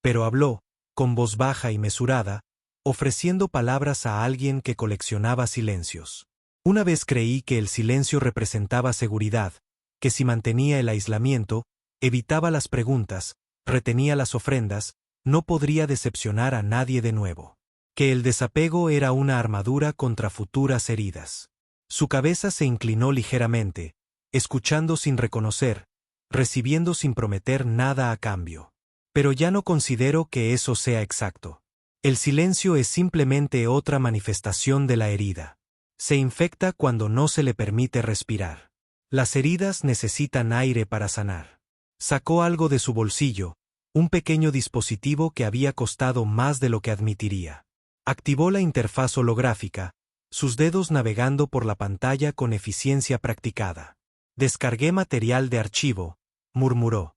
Pero habló, con voz baja y mesurada, ofreciendo palabras a alguien que coleccionaba silencios. Una vez creí que el silencio representaba seguridad, que si mantenía el aislamiento, evitaba las preguntas, retenía las ofrendas, no podría decepcionar a nadie de nuevo. Que el desapego era una armadura contra futuras heridas. Su cabeza se inclinó ligeramente, escuchando sin reconocer, recibiendo sin prometer nada a cambio. Pero ya no considero que eso sea exacto. El silencio es simplemente otra manifestación de la herida. Se infecta cuando no se le permite respirar. Las heridas necesitan aire para sanar. Sacó algo de su bolsillo, un pequeño dispositivo que había costado más de lo que admitiría. Activó la interfaz holográfica, sus dedos navegando por la pantalla con eficiencia practicada. Descargué material de archivo, murmuró.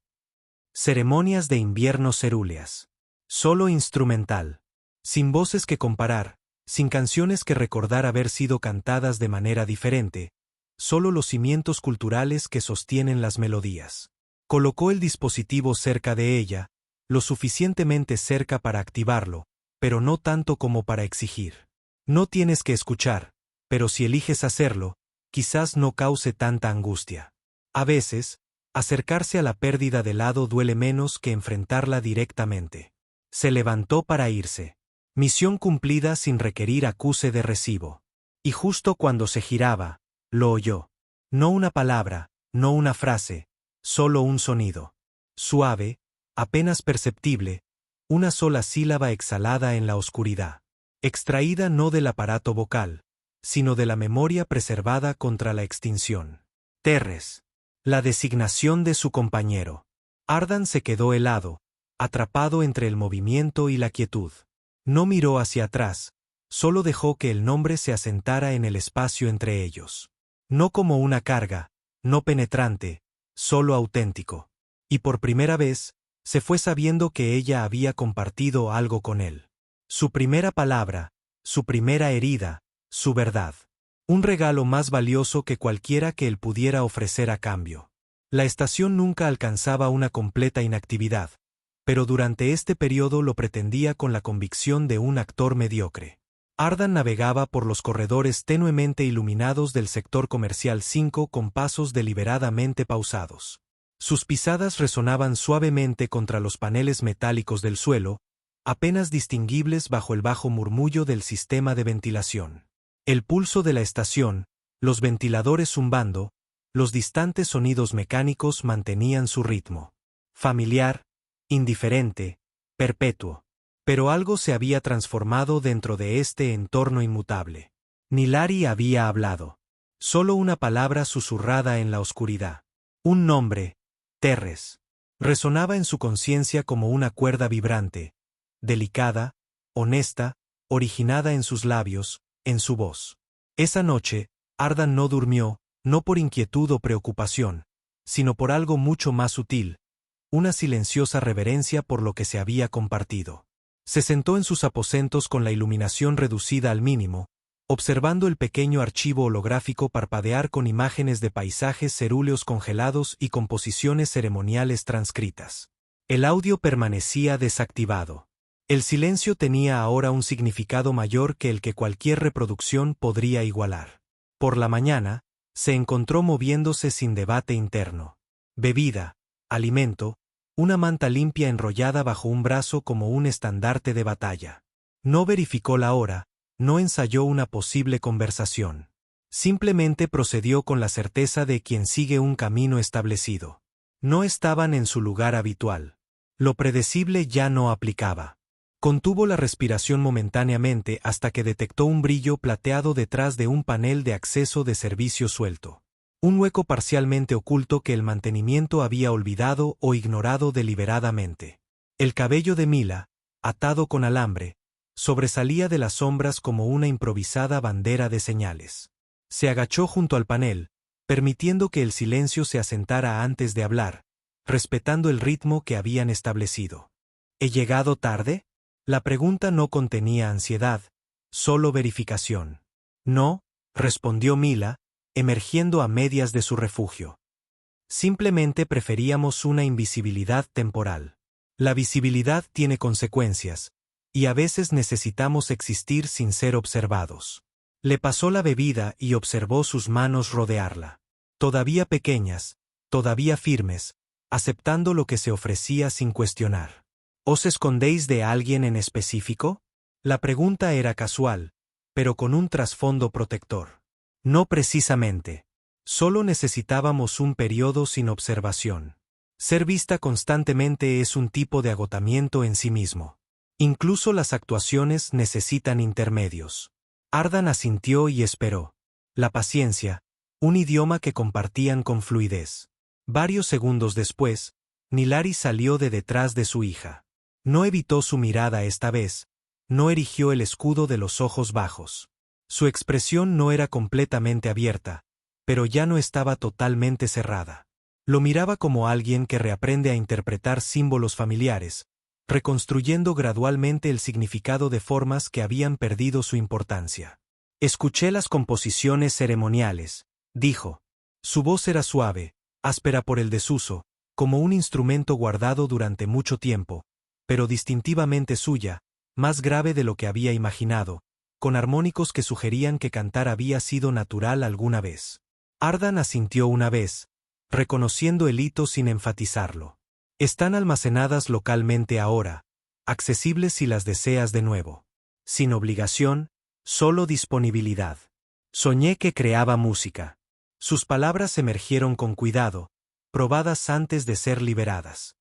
Ceremonias de invierno cerúleas. Solo instrumental. Sin voces que comparar, sin canciones que recordar haber sido cantadas de manera diferente, solo los cimientos culturales que sostienen las melodías. Colocó el dispositivo cerca de ella, lo suficientemente cerca para activarlo, pero no tanto como para exigir. No tienes que escuchar, pero si eliges hacerlo, quizás no cause tanta angustia. A veces, acercarse a la pérdida de lado duele menos que enfrentarla directamente. Se levantó para irse. Misión cumplida sin requerir acuse de recibo. Y justo cuando se giraba, lo oyó. No una palabra, no una frase, solo un sonido. Suave, apenas perceptible, una sola sílaba exhalada en la oscuridad. Extraída no del aparato vocal, sino de la memoria preservada contra la extinción. Terres. La designación de su compañero. Ardan se quedó helado, atrapado entre el movimiento y la quietud. No miró hacia atrás, solo dejó que el nombre se asentara en el espacio entre ellos. No como una carga, no penetrante, solo auténtico. Y por primera vez, se fue sabiendo que ella había compartido algo con él. Su primera palabra, su primera herida, su verdad. Un regalo más valioso que cualquiera que él pudiera ofrecer a cambio. La estación nunca alcanzaba una completa inactividad, pero durante este periodo lo pretendía con la convicción de un actor mediocre. Ardan navegaba por los corredores tenuemente iluminados del sector comercial 5 con pasos deliberadamente pausados. Sus pisadas resonaban suavemente contra los paneles metálicos del suelo, apenas distinguibles bajo el bajo murmullo del sistema de ventilación. El pulso de la estación, los ventiladores zumbando, los distantes sonidos mecánicos mantenían su ritmo. Familiar, indiferente, perpetuo. Pero algo se había transformado dentro de este entorno inmutable. Nilari había hablado. Solo una palabra susurrada en la oscuridad. Un nombre, Terres. Resonaba en su conciencia como una cuerda vibrante, delicada, honesta, originada en sus labios, en su voz. Esa noche, Ardan no durmió, no por inquietud o preocupación, sino por algo mucho más sutil, una silenciosa reverencia por lo que se había compartido. Se sentó en sus aposentos con la iluminación reducida al mínimo, observando el pequeño archivo holográfico parpadear con imágenes de paisajes cerúleos congelados y composiciones ceremoniales transcritas. El audio permanecía desactivado. El silencio tenía ahora un significado mayor que el que cualquier reproducción podría igualar. Por la mañana, se encontró moviéndose sin debate interno. Bebida, alimento, una manta limpia enrollada bajo un brazo como un estandarte de batalla. No verificó la hora, no ensayó una posible conversación. Simplemente procedió con la certeza de quien sigue un camino establecido. No estaban en su lugar habitual. Lo predecible ya no aplicaba. Contuvo la respiración momentáneamente hasta que detectó un brillo plateado detrás de un panel de acceso de servicio suelto. Un hueco parcialmente oculto que el mantenimiento había olvidado o ignorado deliberadamente. El cabello de Mila, atado con alambre, sobresalía de las sombras como una improvisada bandera de señales. Se agachó junto al panel, permitiendo que el silencio se asentara antes de hablar, respetando el ritmo que habían establecido. ¿He llegado tarde? La pregunta no contenía ansiedad, solo verificación. No, respondió Mila, emergiendo a medias de su refugio. Simplemente preferíamos una invisibilidad temporal. La visibilidad tiene consecuencias, y a veces necesitamos existir sin ser observados. Le pasó la bebida y observó sus manos rodearla. Todavía pequeñas, todavía firmes, aceptando lo que se ofrecía sin cuestionar. ¿Os escondéis de alguien en específico? La pregunta era casual, pero con un trasfondo protector. No precisamente. Solo necesitábamos un periodo sin observación. Ser vista constantemente es un tipo de agotamiento en sí mismo. Incluso las actuaciones necesitan intermedios. Ardan asintió y esperó. La paciencia, un idioma que compartían con fluidez. Varios segundos después, Nilari salió de detrás de su hija. No evitó su mirada esta vez, no erigió el escudo de los ojos bajos. Su expresión no era completamente abierta, pero ya no estaba totalmente cerrada. Lo miraba como alguien que reaprende a interpretar símbolos familiares, reconstruyendo gradualmente el significado de formas que habían perdido su importancia. Escuché las composiciones ceremoniales, dijo. Su voz era suave, áspera por el desuso, como un instrumento guardado durante mucho tiempo, pero distintivamente suya, más grave de lo que había imaginado, con armónicos que sugerían que cantar había sido natural alguna vez. Ardan asintió una vez, reconociendo el hito sin enfatizarlo. Están almacenadas localmente ahora, accesibles si las deseas de nuevo. Sin obligación, solo disponibilidad. Soñé que creaba música. Sus palabras emergieron con cuidado, probadas antes de ser liberadas.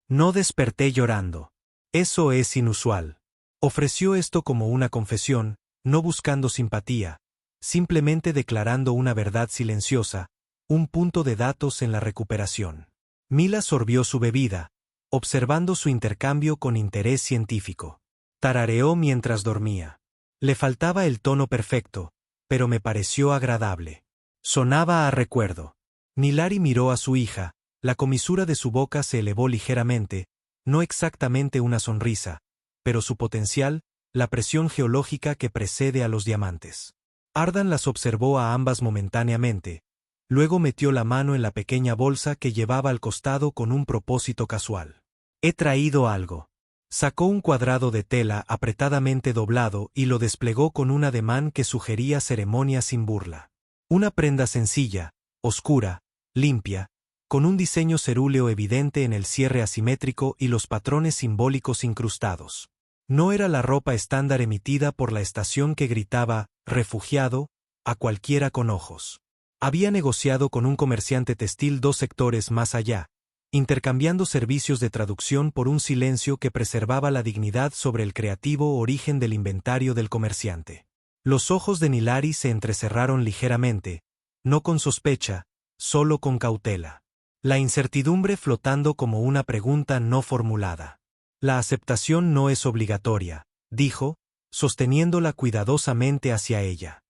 No desperté llorando. Eso es inusual. Ofreció esto como una confesión, no buscando simpatía, simplemente declarando una verdad silenciosa, un punto de datos en la recuperación. Mila sorbió su bebida, observando su intercambio con interés científico. Tarareó mientras dormía. Le faltaba el tono perfecto, pero me pareció agradable. Sonaba a recuerdo. Nilari miró a su hija, la comisura de su boca se elevó ligeramente, no exactamente una sonrisa, pero su potencial, la presión geológica que precede a los diamantes. Ardan las observó a ambas momentáneamente, luego metió la mano en la pequeña bolsa que llevaba al costado con un propósito casual. He traído algo. Sacó un cuadrado de tela apretadamente doblado y lo desplegó con un ademán que sugería ceremonia sin burla. Una prenda sencilla, oscura, limpia, con un diseño cerúleo evidente en el cierre asimétrico y los patrones simbólicos incrustados. No era la ropa estándar emitida por la estación que gritaba, refugiado, a cualquiera con ojos. Había negociado con un comerciante textil 2 sectores más allá, intercambiando servicios de traducción por un silencio que preservaba la dignidad sobre el creativo origen del inventario del comerciante. Los ojos de Nilari se entrecerraron ligeramente, no con sospecha, solo con cautela. La incertidumbre flotando como una pregunta no formulada. La aceptación no es obligatoria, dijo, sosteniéndola cuidadosamente hacia ella.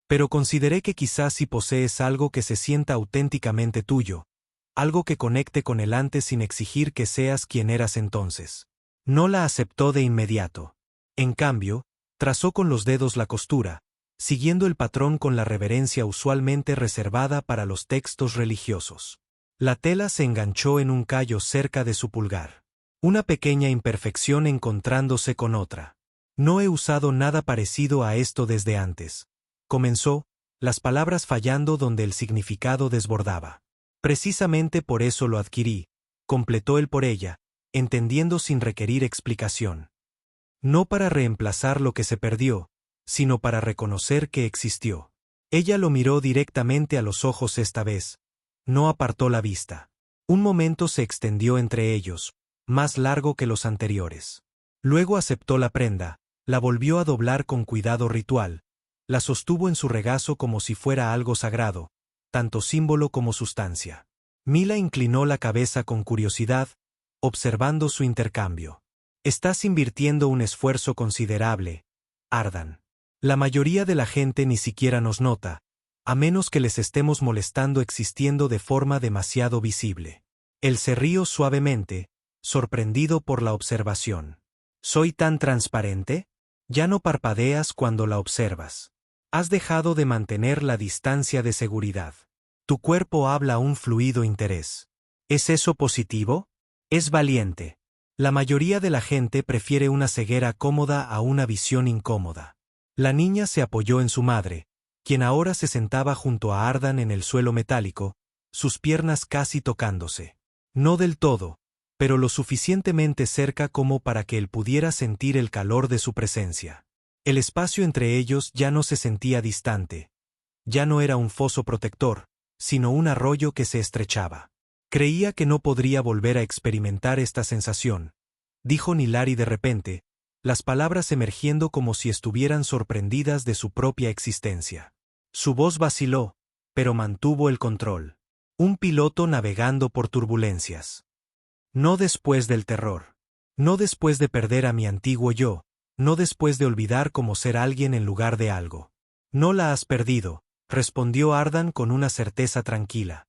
Pero consideré que quizás si posees algo que se sienta auténticamente tuyo, algo que conecte con el antes sin exigir que seas quien eras entonces. No la aceptó de inmediato. En cambio, trazó con los dedos la costura, siguiendo el patrón con la reverencia usualmente reservada para los textos religiosos. La tela se enganchó en un callo cerca de su pulgar. Una pequeña imperfección encontrándose con otra. No he usado nada parecido a esto desde antes. Comenzó, las palabras fallando donde el significado desbordaba. Precisamente por eso lo adquirí, completó él por ella, entendiendo sin requerir explicación. No para reemplazar lo que se perdió, sino para reconocer que existió. Ella lo miró directamente a los ojos esta vez. No apartó la vista. Un momento se extendió entre ellos, más largo que los anteriores. Luego aceptó la prenda, la volvió a doblar con cuidado ritual, la sostuvo en su regazo como si fuera algo sagrado, tanto símbolo como sustancia. Mila inclinó la cabeza con curiosidad, observando su intercambio. Estás invirtiendo un esfuerzo considerable, Ardan. La mayoría de la gente ni siquiera nos nota, a menos que les estemos molestando existiendo de forma demasiado visible. Él se rió suavemente, sorprendido por la observación. ¿Soy tan transparente? Ya no parpadeas cuando la observas. Has dejado de mantener la distancia de seguridad. Tu cuerpo habla un fluido interés. ¿Es eso positivo? Es valiente. La mayoría de la gente prefiere una ceguera cómoda a una visión incómoda. La niña se apoyó en su madre, quien ahora se sentaba junto a Ardan en el suelo metálico, sus piernas casi tocándose. No del todo, pero lo suficientemente cerca como para que él pudiera sentir el calor de su presencia. El espacio entre ellos ya no se sentía distante. Ya no era un foso protector, sino un arroyo que se estrechaba. Creía que no podría volver a experimentar esta sensación, dijo Nilari de repente, las palabras emergiendo como si estuvieran sorprendidas de su propia existencia. Su voz vaciló, pero mantuvo el control. Un piloto navegando por turbulencias. No después del terror. No después de perder a mi antiguo yo, no después de olvidar cómo ser alguien en lugar de algo. No la has perdido, respondió Ardan con una certeza tranquila.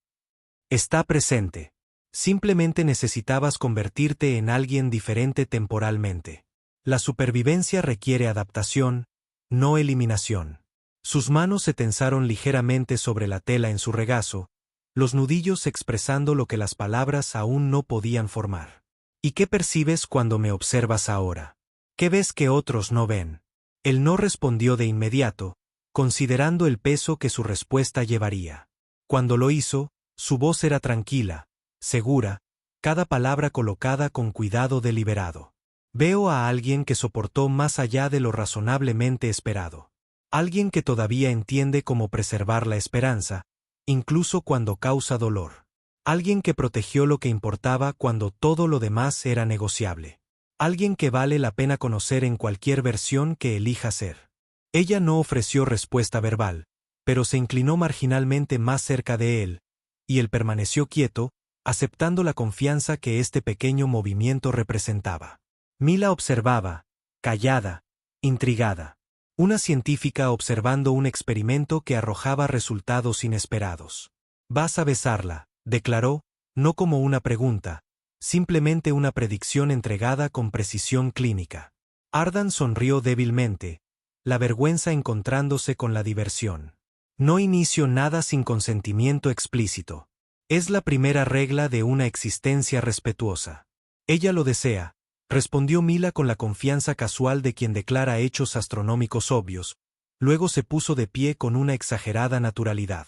Está presente. Simplemente necesitabas convertirte en alguien diferente temporalmente. La supervivencia requiere adaptación, no eliminación. Sus manos se tensaron ligeramente sobre la tela en su regazo, los nudillos expresando lo que las palabras aún no podían formar. ¿Y qué percibes cuando me observas ahora? ¿Qué ves que otros no ven? Él no respondió de inmediato, considerando el peso que su respuesta llevaría. Cuando lo hizo, su voz era tranquila, segura, cada palabra colocada con cuidado deliberado. Veo a alguien que soportó más allá de lo razonablemente esperado. Alguien que todavía entiende cómo preservar la esperanza, incluso cuando causa dolor. Alguien que protegió lo que importaba cuando todo lo demás era negociable. Alguien que vale la pena conocer en cualquier versión que elija ser. Ella no ofreció respuesta verbal, pero se inclinó marginalmente más cerca de él, y él permaneció quieto, aceptando la confianza que este pequeño movimiento representaba. Mila observaba, callada, intrigada. Una científica observando un experimento que arrojaba resultados inesperados. Vas a besarla, declaró, no como una pregunta, simplemente una predicción entregada con precisión clínica. Ardan sonrió débilmente, la vergüenza encontrándose con la diversión. No inicio nada sin consentimiento explícito. Es la primera regla de una existencia respetuosa. Ella lo desea, respondió Mila con la confianza casual de quien declara hechos astronómicos obvios, luego se puso de pie con una exagerada naturalidad.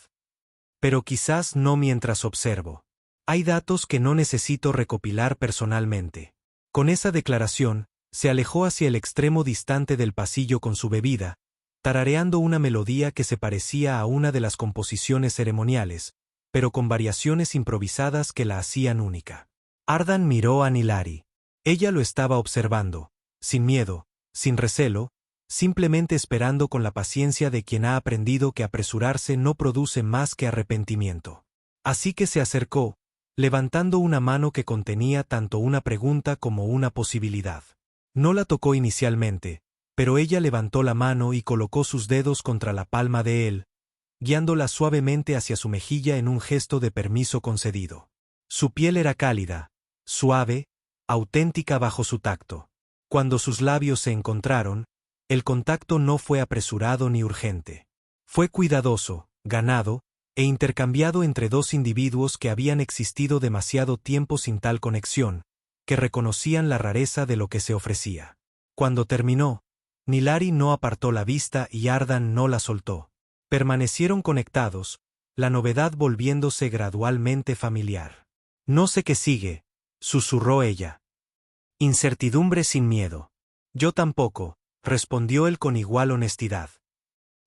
Pero quizás no mientras observo. Hay datos que no necesito recopilar personalmente. Con esa declaración, se alejó hacia el extremo distante del pasillo con su bebida, tarareando una melodía que se parecía a una de las composiciones ceremoniales, pero con variaciones improvisadas que la hacían única. Ardan miró a Nilari. Ella lo estaba observando, sin miedo, sin recelo, simplemente esperando con la paciencia de quien ha aprendido que apresurarse no produce más que arrepentimiento. Así que se acercó, levantando una mano que contenía tanto una pregunta como una posibilidad. No la tocó inicialmente, pero ella levantó la mano y colocó sus dedos contra la palma de él, guiándola suavemente hacia su mejilla en un gesto de permiso concedido. Su piel era cálida, suave, auténtica bajo su tacto. Cuando sus labios se encontraron, el contacto no fue apresurado ni urgente. Fue cuidadoso, ganado, e intercambiado entre dos individuos que habían existido demasiado tiempo sin tal conexión, que reconocían la rareza de lo que se ofrecía. Cuando terminó, Nilari no apartó la vista y Ardan no la soltó. Permanecieron conectados, la novedad volviéndose gradualmente familiar. No sé qué sigue, susurró ella. Incertidumbre sin miedo. Yo tampoco, respondió él con igual honestidad.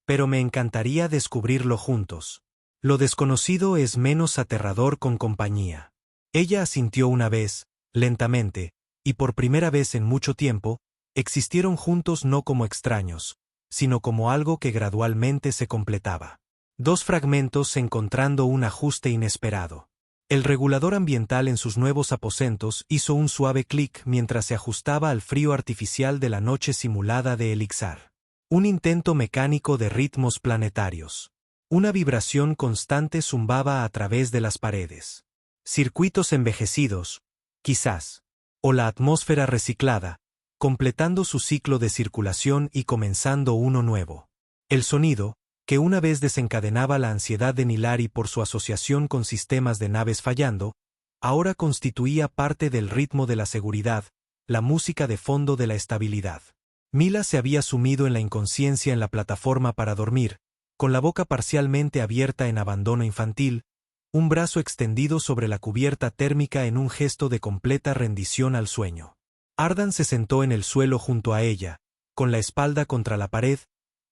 Pero me encantaría descubrirlo juntos. Lo desconocido es menos aterrador con compañía. Ella asintió una vez, lentamente, y por primera vez en mucho tiempo, existieron juntos no como extraños, sino como algo que gradualmente se completaba. Dos fragmentos encontrando un ajuste inesperado. El regulador ambiental en sus nuevos aposentos hizo un suave clic mientras se ajustaba al frío artificial de la noche simulada de Elixir. Un intento mecánico de ritmos planetarios. Una vibración constante zumbaba a través de las paredes. Circuitos envejecidos, quizás. O la atmósfera reciclada, completando su ciclo de circulación y comenzando uno nuevo. El sonido, que una vez desencadenaba la ansiedad de Nilari por su asociación con sistemas de naves fallando, ahora constituía parte del ritmo de la seguridad, la música de fondo de la estabilidad. Mila se había sumido en la inconsciencia en la plataforma para dormir, con la boca parcialmente abierta en abandono infantil, un brazo extendido sobre la cubierta térmica en un gesto de completa rendición al sueño. Ardan se sentó en el suelo junto a ella, con la espalda contra la pared,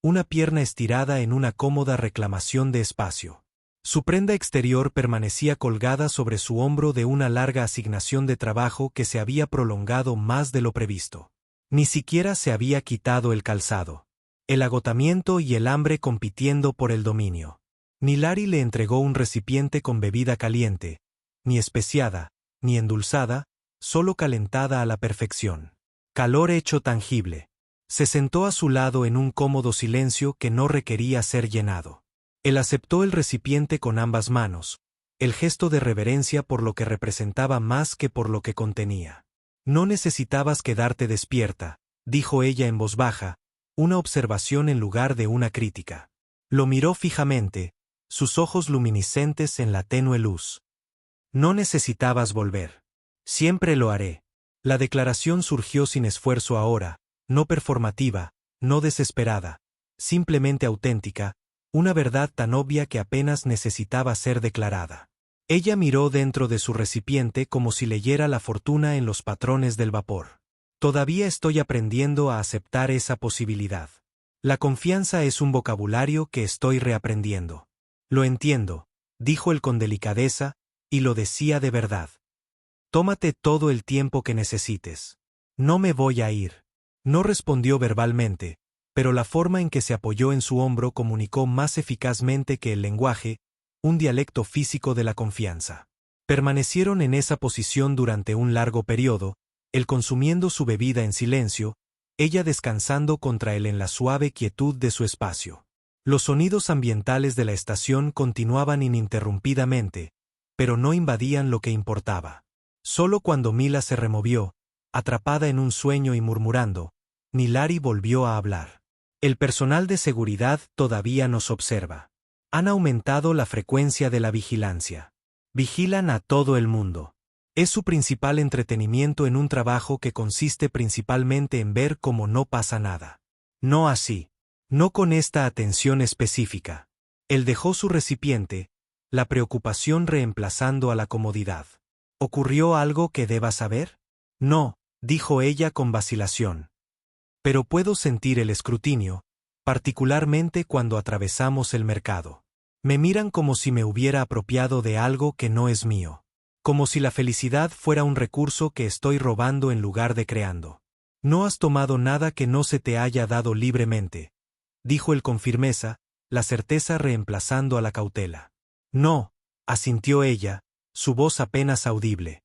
una pierna estirada en una cómoda reclamación de espacio. Su prenda exterior permanecía colgada sobre su hombro de una larga asignación de trabajo que se había prolongado más de lo previsto. Ni siquiera se había quitado el calzado. El agotamiento y el hambre compitiendo por el dominio. Nilari le entregó un recipiente con bebida caliente, ni especiada, ni endulzada, solo calentada a la perfección. Calor hecho tangible. Se sentó a su lado en un cómodo silencio que no requería ser llenado. Él aceptó el recipiente con ambas manos, el gesto de reverencia por lo que representaba más que por lo que contenía. No necesitabas quedarte despierta, dijo ella en voz baja, una observación en lugar de una crítica. Lo miró fijamente, sus ojos luminiscentes en la tenue luz. No necesitabas volver. Siempre lo haré. La declaración surgió sin esfuerzo ahora, no performativa, no desesperada, simplemente auténtica, una verdad tan obvia que apenas necesitaba ser declarada. Ella miró dentro de su recipiente como si leyera la fortuna en los patrones del vapor. Todavía estoy aprendiendo a aceptar esa posibilidad. La confianza es un vocabulario que estoy reaprendiendo. Lo entiendo, dijo él con delicadeza, y lo decía de verdad. Tómate todo el tiempo que necesites. No me voy a ir. No respondió verbalmente, pero la forma en que se apoyó en su hombro comunicó más eficazmente que el lenguaje, un dialecto físico de la confianza. Permanecieron en esa posición durante un largo periodo, él consumiendo su bebida en silencio, ella descansando contra él en la suave quietud de su espacio. Los sonidos ambientales de la estación continuaban ininterrumpidamente, pero no invadían lo que importaba. Solo cuando Mila se removió, atrapada en un sueño y murmurando, Nilari volvió a hablar. El personal de seguridad todavía nos observa. Han aumentado la frecuencia de la vigilancia. Vigilan a todo el mundo. Es su principal entretenimiento en un trabajo que consiste principalmente en ver cómo no pasa nada. No así. No con esta atención específica. Él dejó su recipiente, la preocupación reemplazando a la comodidad. ¿Ocurrió algo que deba saber? No, dijo ella con vacilación. Pero puedo sentir el escrutinio, particularmente cuando atravesamos el mercado. Me miran como si me hubiera apropiado de algo que no es mío. Como si la felicidad fuera un recurso que estoy robando en lugar de creando. No has tomado nada que no se te haya dado libremente, dijo él con firmeza, la certeza reemplazando a la cautela. No, asintió ella, su voz apenas audible.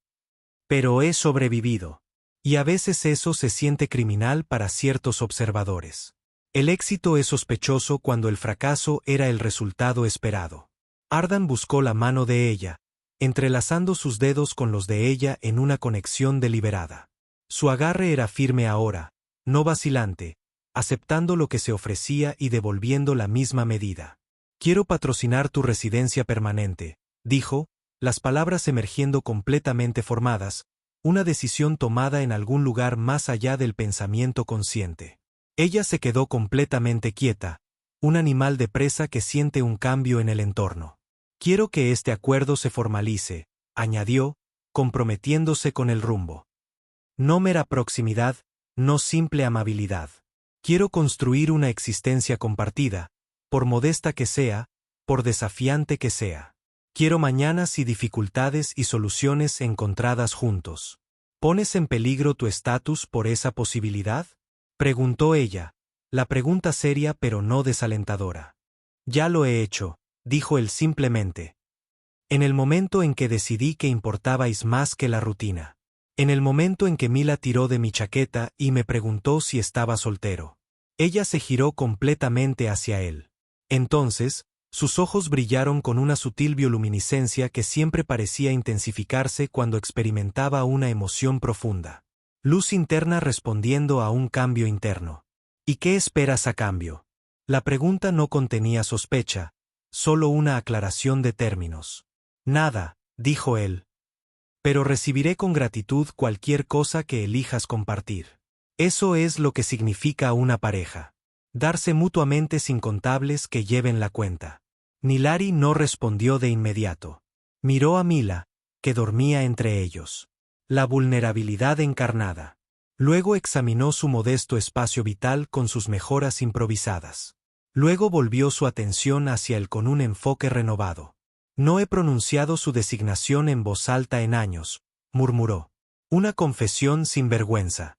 Pero he sobrevivido. Y a veces eso se siente criminal para ciertos observadores. El éxito es sospechoso cuando el fracaso era el resultado esperado. Ardan buscó la mano de ella, entrelazando sus dedos con los de ella en una conexión deliberada. Su agarre era firme ahora, no vacilante, aceptando lo que se ofrecía y devolviendo la misma medida. Quiero patrocinar tu residencia permanente, dijo, las palabras emergiendo completamente formadas, una decisión tomada en algún lugar más allá del pensamiento consciente. Ella se quedó completamente quieta, un animal de presa que siente un cambio en el entorno. Quiero que este acuerdo se formalice, añadió, comprometiéndose con el rumbo. No mera proximidad, no simple amabilidad. Quiero construir una existencia compartida, por modesta que sea, por desafiante que sea. Quiero mañanas y dificultades y soluciones encontradas juntos. ¿Pones en peligro tu estatus por esa posibilidad?, preguntó ella, la pregunta seria pero no desalentadora. Ya lo he hecho, dijo él simplemente. En el momento en que decidí que importabais más que la rutina. En el momento en que Mila tiró de mi chaqueta y me preguntó si estaba soltero. Ella se giró completamente hacia él. Entonces, sus ojos brillaron con una sutil bioluminiscencia que siempre parecía intensificarse cuando experimentaba una emoción profunda. Luz interna respondiendo a un cambio interno. ¿Y qué esperas a cambio? La pregunta no contenía sospecha, solo una aclaración de términos. Nada, dijo él. Pero recibiré con gratitud cualquier cosa que elijas compartir. Eso es lo que significa una pareja. Darse mutuamente sin contables que lleven la cuenta. Nilari no respondió de inmediato. Miró a Mila, que dormía entre ellos. La vulnerabilidad encarnada. Luego examinó su modesto espacio vital con sus mejoras improvisadas. Luego volvió su atención hacia él con un enfoque renovado. No he pronunciado su designación en voz alta en años, murmuró. Una confesión sin vergüenza.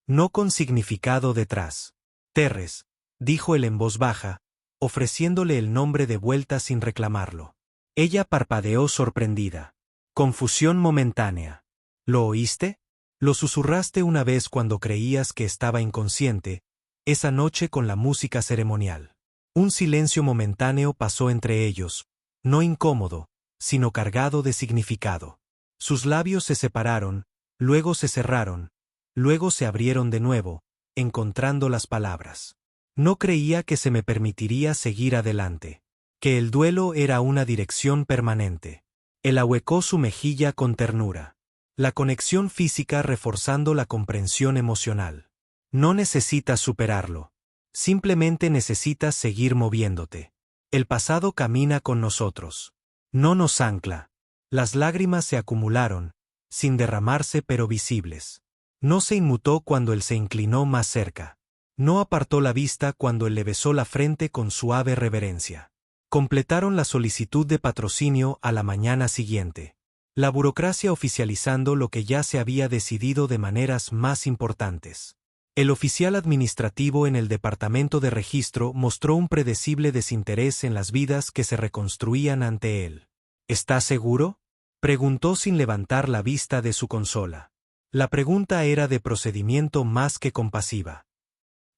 No con significado detrás. Terres, dijo él en voz baja, ofreciéndole el nombre de vuelta sin reclamarlo. Ella parpadeó sorprendida. Confusión momentánea. ¿Lo oíste? Lo susurraste una vez cuando creías que estaba inconsciente, esa noche con la música ceremonial. Un silencio momentáneo pasó entre ellos, no incómodo, sino cargado de significado. Sus labios se separaron, luego se cerraron, luego se abrieron de nuevo, encontrando las palabras. No creía que se me permitiría seguir adelante. Que el duelo era una dirección permanente. Él ahuecó su mejilla con ternura. La conexión física reforzando la comprensión emocional. No necesitas superarlo. Simplemente necesitas seguir moviéndote. El pasado camina con nosotros. No nos ancla. Las lágrimas se acumularon, sin derramarse pero visibles. No se inmutó cuando él se inclinó más cerca. No apartó la vista cuando él le besó la frente con suave reverencia. Completaron la solicitud de patrocinio a la mañana siguiente. La burocracia oficializando lo que ya se había decidido de maneras más importantes. El oficial administrativo en el departamento de registro mostró un predecible desinterés en las vidas que se reconstruían ante él. ¿Estás seguro?, preguntó sin levantar la vista de su consola. La pregunta era de procedimiento más que compasiva.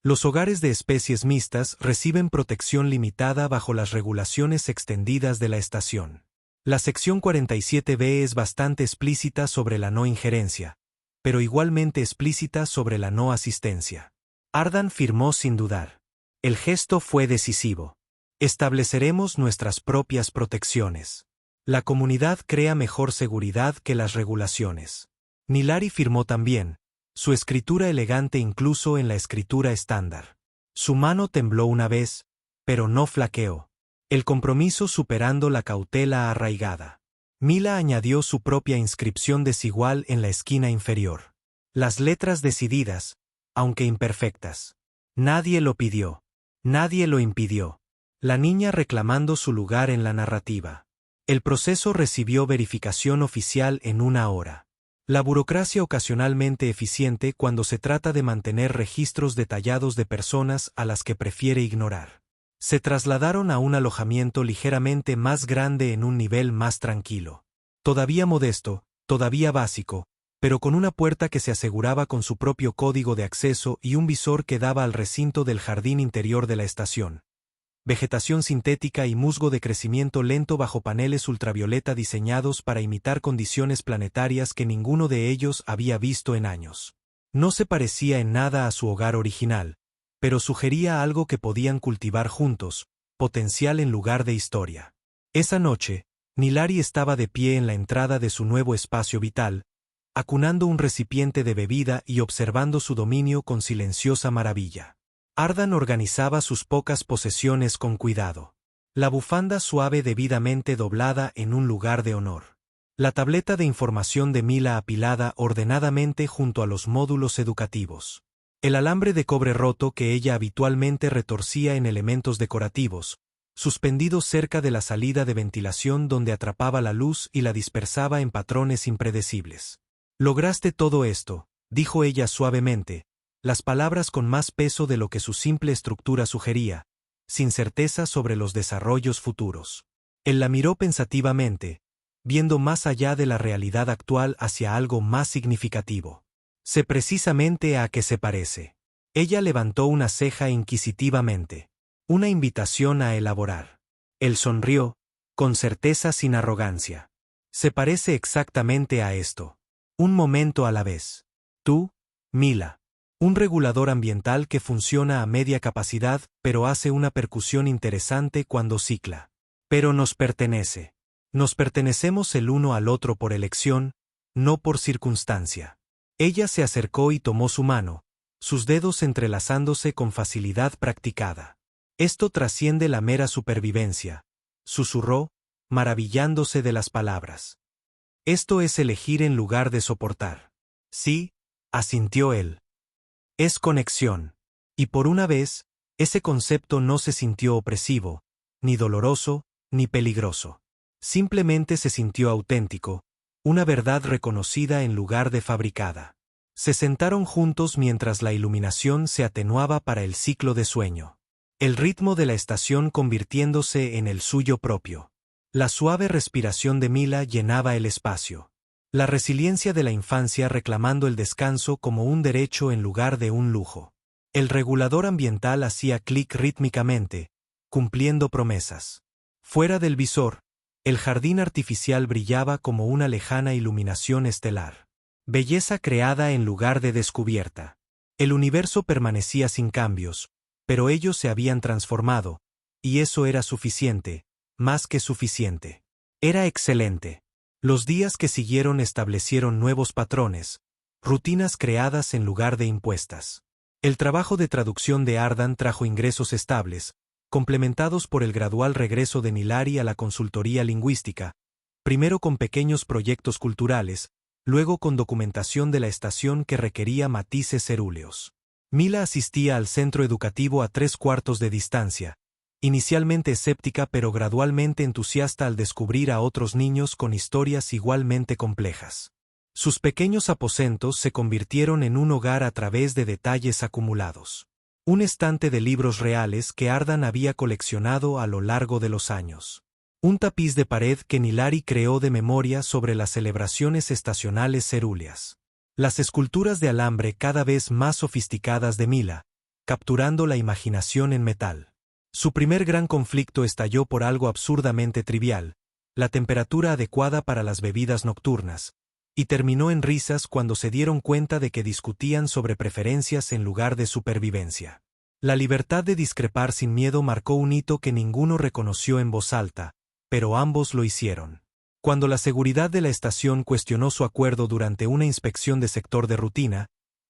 Los hogares de especies mixtas reciben protección limitada bajo las regulaciones extendidas de la estación. La sección 47b es bastante explícita sobre la no injerencia, pero igualmente explícita sobre la no asistencia. Ardan firmó sin dudar. El gesto fue decisivo. Estableceremos nuestras propias protecciones. La comunidad crea mejor seguridad que las regulaciones. Nilari firmó también, su escritura elegante incluso en la escritura estándar. Su mano tembló una vez, pero no flaqueó. El compromiso superando la cautela arraigada. Mila añadió su propia inscripción desigual en la esquina inferior. Las letras decididas, aunque imperfectas. Nadie lo pidió. Nadie lo impidió. La niña reclamando su lugar en la narrativa. El proceso recibió verificación oficial en 1 hora. La burocracia ocasionalmente eficiente cuando se trata de mantener registros detallados de personas a las que prefiere ignorar. Se trasladaron a un alojamiento ligeramente más grande en un nivel más tranquilo. Todavía modesto, todavía básico, pero con una puerta que se aseguraba con su propio código de acceso y un visor que daba al recinto del jardín interior de la estación. Vegetación sintética y musgo de crecimiento lento bajo paneles ultravioleta diseñados para imitar condiciones planetarias que ninguno de ellos había visto en años. No se parecía en nada a su hogar original, pero sugería algo que podían cultivar juntos, potencial en lugar de historia. Esa noche, Nilari estaba de pie en la entrada de su nuevo espacio vital, acunando un recipiente de bebida y observando su dominio con silenciosa maravilla. Ardan organizaba sus pocas posesiones con cuidado. La bufanda suave debidamente doblada en un lugar de honor. La tableta de información de Mila apilada ordenadamente junto a los módulos educativos. El alambre de cobre roto que ella habitualmente retorcía en elementos decorativos, suspendido cerca de la salida de ventilación donde atrapaba la luz y la dispersaba en patrones impredecibles. «Lograste todo esto», dijo ella suavemente, las palabras con más peso de lo que su simple estructura sugería, sin certeza sobre los desarrollos futuros. Él la miró pensativamente, viendo más allá de la realidad actual hacia algo más significativo. «Sé precisamente a qué se parece». Ella levantó una ceja inquisitivamente. Una invitación a elaborar. Él sonrió, con certeza sin arrogancia. «Se parece exactamente a esto. Un momento a la vez. Tú, Mila. Un regulador ambiental que funciona a media capacidad, pero hace una percusión interesante cuando cicla. Pero nos pertenece. Nos pertenecemos el uno al otro por elección, no por circunstancia». Ella se acercó y tomó su mano, sus dedos entrelazándose con facilidad practicada. «Esto trasciende la mera supervivencia», susurró, maravillándose de las palabras. «Esto es elegir en lugar de soportar». «Sí», asintió él. «Es conexión». Y por una vez, ese concepto no se sintió opresivo, ni doloroso, ni peligroso. Simplemente se sintió auténtico, una verdad reconocida en lugar de fabricada. Se sentaron juntos mientras la iluminación se atenuaba para el ciclo de sueño. El ritmo de la estación convirtiéndose en el suyo propio. La suave respiración de Mila llenaba el espacio. La resiliencia de la infancia reclamando el descanso como un derecho en lugar de un lujo. El regulador ambiental hacía clic rítmicamente, cumpliendo promesas. Fuera del visor, el jardín artificial brillaba como una lejana iluminación estelar. Belleza creada en lugar de descubierta. El universo permanecía sin cambios, pero ellos se habían transformado, y eso era suficiente, más que suficiente. Era excelente. Los días que siguieron establecieron nuevos patrones, rutinas creadas en lugar de impuestas. El trabajo de traducción de Ardan trajo ingresos estables, complementados por el gradual regreso de Nilari a la consultoría lingüística, primero con pequeños proyectos culturales, luego con documentación de la estación que requería matices cerúleos. Mila asistía al centro educativo a 3/4 de distancia, inicialmente escéptica pero gradualmente entusiasta al descubrir a otros niños con historias igualmente complejas. Sus pequeños aposentos se convirtieron en un hogar a través de detalles acumulados. Un estante de libros reales que Ardan había coleccionado a lo largo de los años. Un tapiz de pared que Nilari creó de memoria sobre las celebraciones estacionales cerúleas. Las esculturas de alambre cada vez más sofisticadas de Mila, capturando la imaginación en metal. Su primer gran conflicto estalló por algo absurdamente trivial, la temperatura adecuada para las bebidas nocturnas, y terminó en risas cuando se dieron cuenta de que discutían sobre preferencias en lugar de supervivencia. La libertad de discrepar sin miedo marcó un hito que ninguno reconoció en voz alta, pero ambos lo hicieron. Cuando la seguridad de la estación cuestionó su acuerdo durante una inspección de sector de rutina,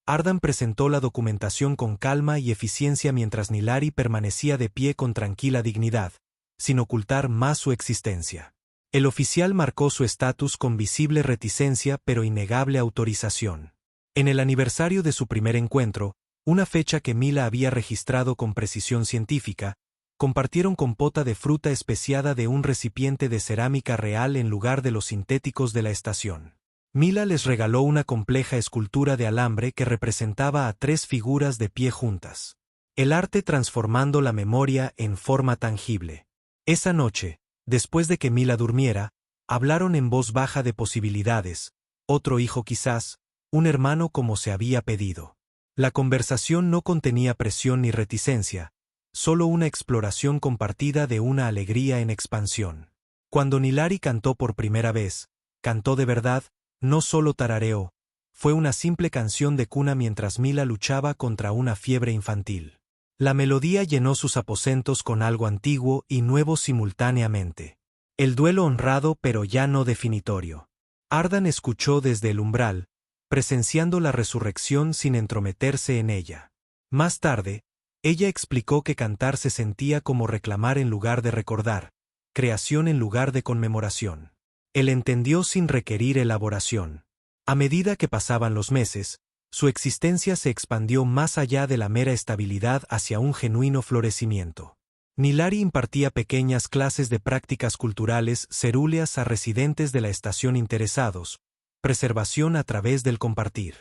Ardan presentó la documentación con calma y eficiencia mientras Nilari permanecía de pie con tranquila dignidad, sin ocultar más su existencia. El oficial marcó su estatus con visible reticencia pero innegable autorización. En el aniversario de su primer encuentro, una fecha que Mila había registrado con precisión científica, Compartieron compota de fruta especiada de un recipiente de cerámica real en lugar de los sintéticos de la estación. Mila les regaló una compleja escultura de alambre que representaba a 3 figuras de pie juntas. El arte transformando la memoria en forma tangible. Esa noche, después de que Mila durmiera, hablaron en voz baja de posibilidades, otro hijo quizás, un hermano como se había pedido. La conversación no contenía presión ni reticencia, solo una exploración compartida de una alegría en expansión. Cuando Nilari cantó por primera vez, cantó de verdad, no solo tarareó, fue una simple canción de cuna mientras Mila luchaba contra una fiebre infantil. La melodía llenó sus aposentos con algo antiguo y nuevo simultáneamente. El duelo honrado pero ya no definitorio. Ardan escuchó desde el umbral, presenciando la resurrección sin entrometerse en ella. Más tarde, ella explicó que cantar se sentía como reclamar en lugar de recordar, creación en lugar de conmemoración. Él entendió sin requerir elaboración. A medida que pasaban los meses, su existencia se expandió más allá de la mera estabilidad hacia un genuino florecimiento. Nilari impartía pequeñas clases de prácticas culturales cerúleas a residentes de la estación interesados, preservación a través del compartir.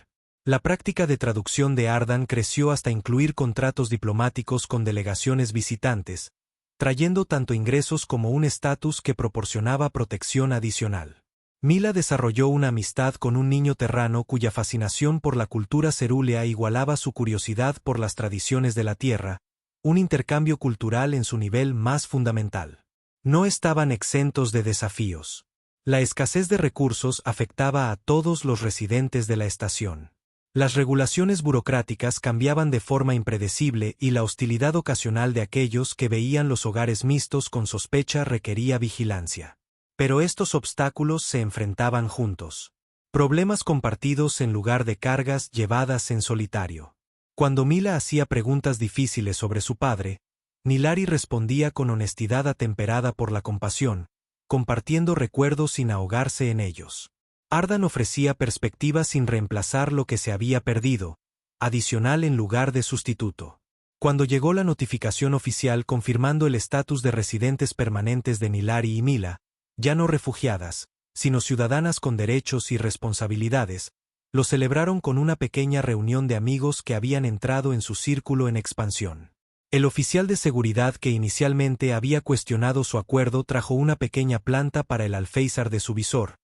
La práctica de traducción de Ardan creció hasta incluir contratos diplomáticos con delegaciones visitantes, trayendo tanto ingresos como un estatus que proporcionaba protección adicional. Mila desarrolló una amistad con un niño terrano cuya fascinación por la cultura cerúlea igualaba su curiosidad por las tradiciones de la tierra, un intercambio cultural en su nivel más fundamental. No estaban exentos de desafíos. La escasez de recursos afectaba a todos los residentes de la estación. Las regulaciones burocráticas cambiaban de forma impredecible y la hostilidad ocasional de aquellos que veían los hogares mixtos con sospecha requería vigilancia. Pero estos obstáculos se enfrentaban juntos. Problemas compartidos en lugar de cargas llevadas en solitario. Cuando Mila hacía preguntas difíciles sobre su padre, Nilari respondía con honestidad atemperada por la compasión, compartiendo recuerdos sin ahogarse en ellos. Ardan ofrecía perspectiva sin reemplazar lo que se había perdido, adicional en lugar de sustituto. Cuando llegó la notificación oficial confirmando el estatus de residentes permanentes de Nilari y Mila, ya no refugiadas, sino ciudadanas con derechos y responsabilidades, lo celebraron con una pequeña reunión de amigos que habían entrado en su círculo en expansión. El oficial de seguridad que inicialmente había cuestionado su acuerdo trajo una pequeña planta para el alféizar de su visor,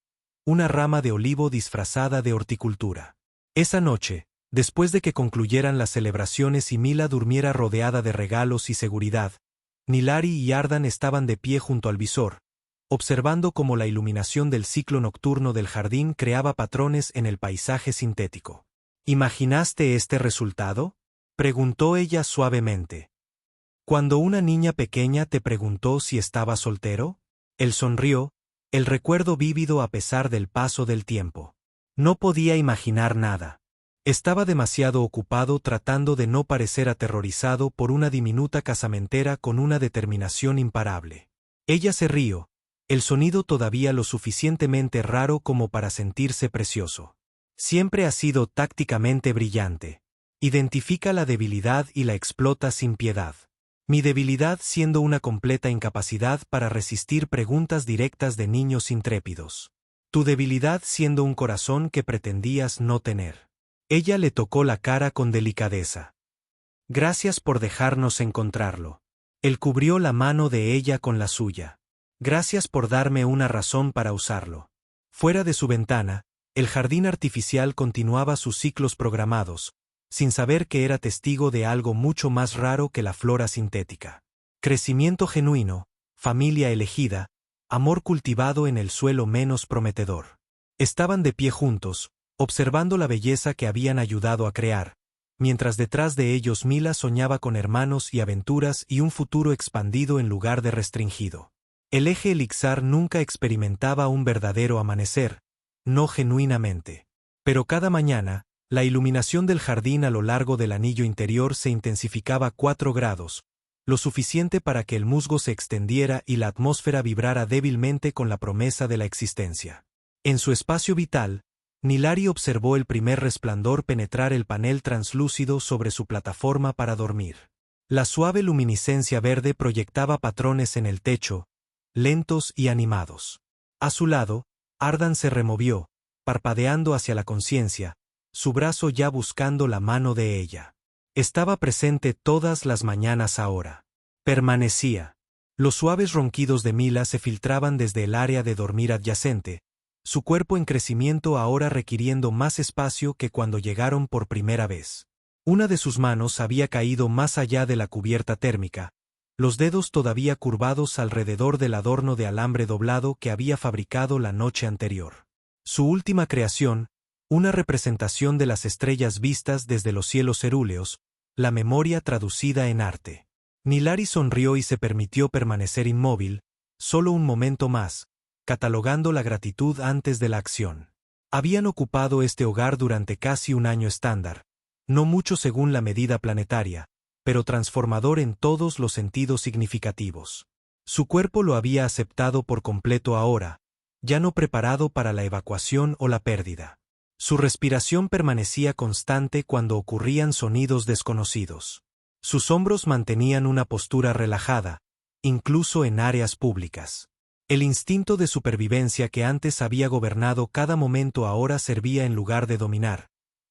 una rama de olivo disfrazada de horticultura. Esa noche, después de que concluyeran las celebraciones y Mila durmiera rodeada de regalos y seguridad, Nilari y Ardan estaban de pie junto al visor, observando cómo la iluminación del ciclo nocturno del jardín creaba patrones en el paisaje sintético. ¿Imaginaste este resultado?, preguntó ella suavemente. Cuando una niña pequeña te preguntó si estaba soltero, él sonrió, el recuerdo vívido a pesar del paso del tiempo. No podía imaginar nada. Estaba demasiado ocupado tratando de no parecer aterrorizado por una diminuta casamentera con una determinación imparable. Ella se rió, el sonido todavía lo suficientemente raro como para sentirse precioso. Siempre ha sido tácticamente brillante. Identifica la debilidad y la explota sin piedad. Mi debilidad siendo una completa incapacidad para resistir preguntas directas de niños intrépidos. Tu debilidad siendo un corazón que pretendías no tener. Ella le tocó la cara con delicadeza. Gracias por dejarnos encontrarlo. Él cubrió la mano de ella con la suya. Gracias por darme una razón para usarlo. Fuera de su ventana, el jardín artificial continuaba sus ciclos programados, sin saber que era testigo de algo mucho más raro que la flora sintética. Crecimiento genuino, familia elegida, amor cultivado en el suelo menos prometedor. Estaban de pie juntos, observando la belleza que habían ayudado a crear, mientras detrás de ellos Mila soñaba con hermanos y aventuras y un futuro expandido en lugar de restringido. El eje elixir nunca experimentaba un verdadero amanecer, no genuinamente. Pero cada mañana, la iluminación del jardín a lo largo del anillo interior se intensificaba 4 grados, lo suficiente para que el musgo se extendiera y la atmósfera vibrara débilmente con la promesa de la existencia. En su espacio vital, Nilari observó el primer resplandor penetrar el panel translúcido sobre su plataforma para dormir. La suave luminiscencia verde proyectaba patrones en el techo, lentos y animados. A su lado, Ardan se removió, parpadeando hacia la conciencia, su brazo ya buscando la mano de ella. Estaba presente todas las mañanas ahora. Permanecía. Los suaves ronquidos de Mila se filtraban desde el área de dormir adyacente, su cuerpo en crecimiento ahora requiriendo más espacio que cuando llegaron por primera vez. Una de sus manos había caído más allá de la cubierta térmica, los dedos todavía curvados alrededor del adorno de alambre doblado que había fabricado la noche anterior. Su última creación, una representación de las estrellas vistas desde los cielos cerúleos, la memoria traducida en arte. Nilari sonrió y se permitió permanecer inmóvil, solo un momento más, catalogando la gratitud antes de la acción. Habían ocupado este hogar durante casi un año estándar, no mucho según la medida planetaria, pero transformador en todos los sentidos significativos. Su cuerpo lo había aceptado por completo ahora, ya no preparado para la evacuación o la pérdida. Su respiración permanecía constante cuando ocurrían sonidos desconocidos. Sus hombros mantenían una postura relajada, incluso en áreas públicas. El instinto de supervivencia que antes había gobernado cada momento ahora servía en lugar de dominar,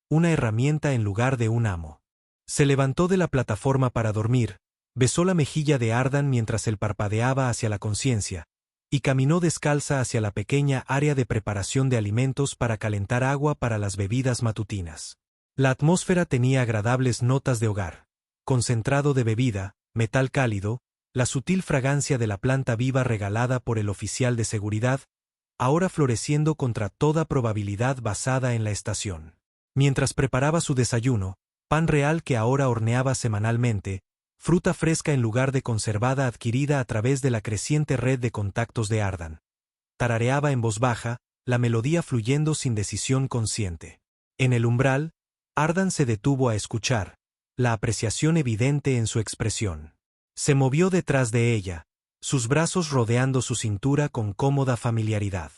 una herramienta en lugar de un amo. Se levantó de la plataforma para dormir, besó la mejilla de Ardan mientras él parpadeaba hacia la conciencia, y caminó descalza hacia la pequeña área de preparación de alimentos para calentar agua para las bebidas matutinas. La atmósfera tenía agradables notas de hogar, concentrado de bebida, metal cálido, la sutil fragancia de la planta viva regalada por el oficial de seguridad, ahora floreciendo contra toda probabilidad basada en la estación. Mientras preparaba su desayuno, pan real que ahora horneaba semanalmente, fruta fresca en lugar de conservada adquirida a través de la creciente red de contactos de Ardan. Tarareaba en voz baja, la melodía fluyendo sin decisión consciente. En el umbral, Ardan se detuvo a escuchar, la apreciación evidente en su expresión. Se movió detrás de ella, sus brazos rodeando su cintura con cómoda familiaridad.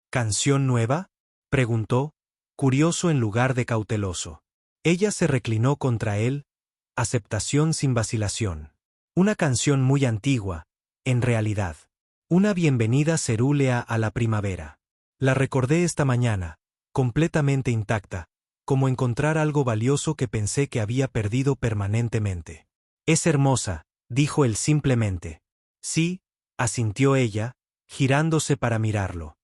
¿Canción nueva?, preguntó, curioso en lugar de cauteloso. Ella se reclinó contra él, aceptación sin vacilación. Una canción muy antigua, en realidad. Una bienvenida cerúlea a la primavera. La recordé esta mañana, completamente intacta, como encontrar algo valioso que pensé que había perdido permanentemente. Es hermosa, dijo él simplemente. Sí, asintió ella, girándose para mirarlo.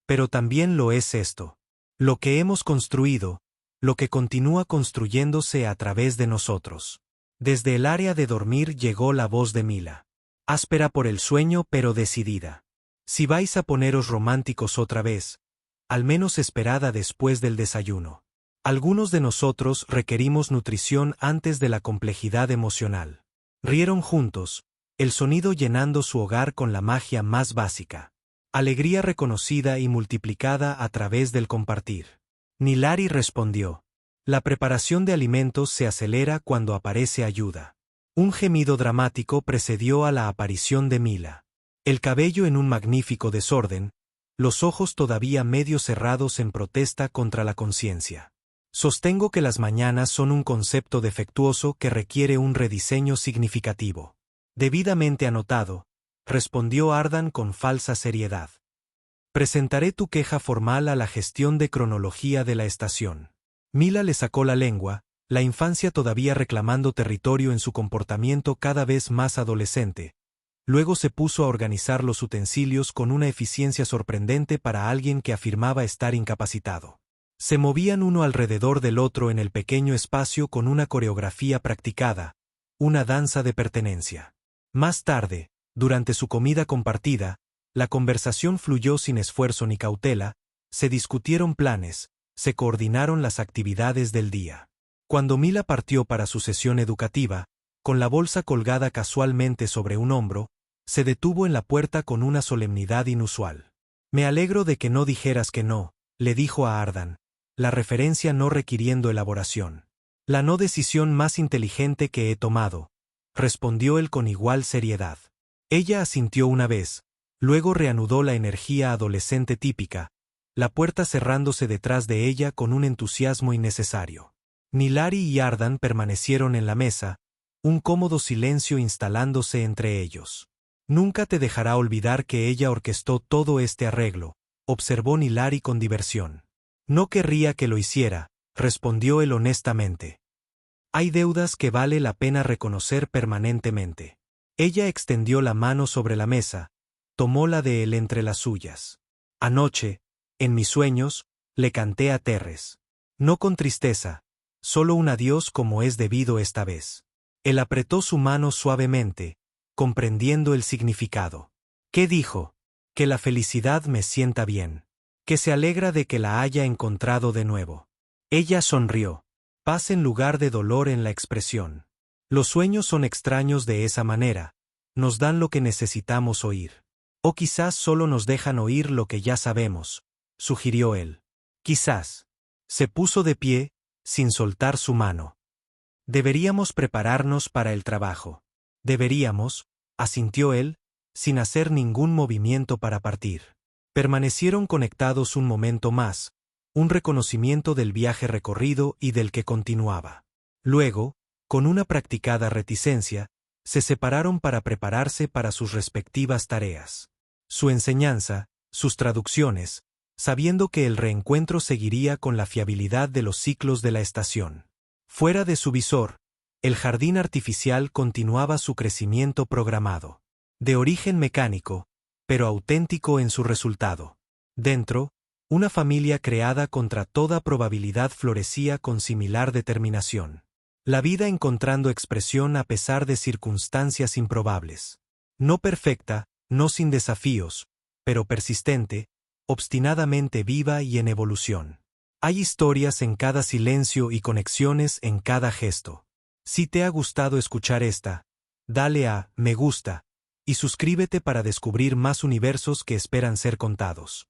Pero también lo es esto. Lo que hemos construido, lo que continúa construyéndose a través de nosotros. Desde el área de dormir llegó la voz de Mila. Áspera por el sueño pero decidida. Si vais a poneros románticos otra vez, al menos esperada después del desayuno. Algunos de nosotros requerimos nutrición antes de la complejidad emocional. Rieron juntos, el sonido llenando su hogar con la magia más básica. Alegría reconocida y multiplicada a través del compartir. Nilari respondió. La preparación de alimentos se acelera cuando aparece ayuda. Un gemido dramático precedió a la aparición de Mila. El cabello en un magnífico desorden, los ojos todavía medio cerrados en protesta contra la conciencia. Sostengo que las mañanas son un concepto defectuoso que requiere un rediseño significativo. Debidamente anotado, respondió Ardan con falsa seriedad. Presentaré tu queja formal a la gestión de cronología de la estación. Mila le sacó la lengua, la infancia todavía reclamando territorio en su comportamiento cada vez más adolescente. Luego se puso a organizar los utensilios con una eficiencia sorprendente para alguien que afirmaba estar incapacitado. Se movían uno alrededor del otro en el pequeño espacio con una coreografía practicada, una danza de pertenencia. Más tarde, durante su comida compartida, la conversación fluyó sin esfuerzo ni cautela, se discutieron planes, se coordinaron las actividades del día. Cuando Mila partió para su sesión educativa, con la bolsa colgada casualmente sobre un hombro, se detuvo en la puerta con una solemnidad inusual. Me alegro de que no dijeras que no, le dijo a Ardan, la referencia no requiriendo elaboración. La no decisión más inteligente que he tomado, respondió él con igual seriedad. Ella asintió una vez, luego reanudó la energía adolescente típica, la puerta cerrándose detrás de ella con un entusiasmo innecesario. Nilari y Ardan permanecieron en la mesa, un cómodo silencio instalándose entre ellos. Nunca te dejará olvidar que ella orquestó todo este arreglo, observó Nilari con diversión. No querría que lo hiciera, respondió él honestamente. Hay deudas que vale la pena reconocer permanentemente. Ella extendió la mano sobre la mesa, tomó la de él entre las suyas. Anoche, en mis sueños, le canté a Terres. No con tristeza, solo un adiós como es debido esta vez. Él apretó su mano suavemente, comprendiendo el significado. ¿Qué dijo? Que la felicidad me sienta bien. Que se alegra de que la haya encontrado de nuevo. Ella sonrió. Paz en lugar de dolor en la expresión. Los sueños son extraños de esa manera, nos dan lo que necesitamos oír. O quizás solo nos dejan oír lo que ya sabemos, sugirió él. Quizás. Se puso de pie, sin soltar su mano. Deberíamos prepararnos para el trabajo. Deberíamos, asintió él, sin hacer ningún movimiento para partir. Permanecieron conectados un momento más, un reconocimiento del viaje recorrido y del que continuaba. Luego, con una practicada reticencia, se separaron para prepararse para sus respectivas tareas. Su enseñanza, sus traducciones, sabiendo que el reencuentro seguiría con la fiabilidad de los ciclos de la estación. Fuera de su visor, el jardín artificial continuaba su crecimiento programado. De origen mecánico, pero auténtico en su resultado. Dentro, una familia creada contra toda probabilidad florecía con similar determinación. La vida encontrando expresión a pesar de circunstancias improbables. No perfecta, no sin desafíos, pero persistente, obstinadamente viva y en evolución. Hay historias en cada silencio y conexiones en cada gesto. Si te ha gustado escuchar esta, dale a me gusta y suscríbete para descubrir más universos que esperan ser contados.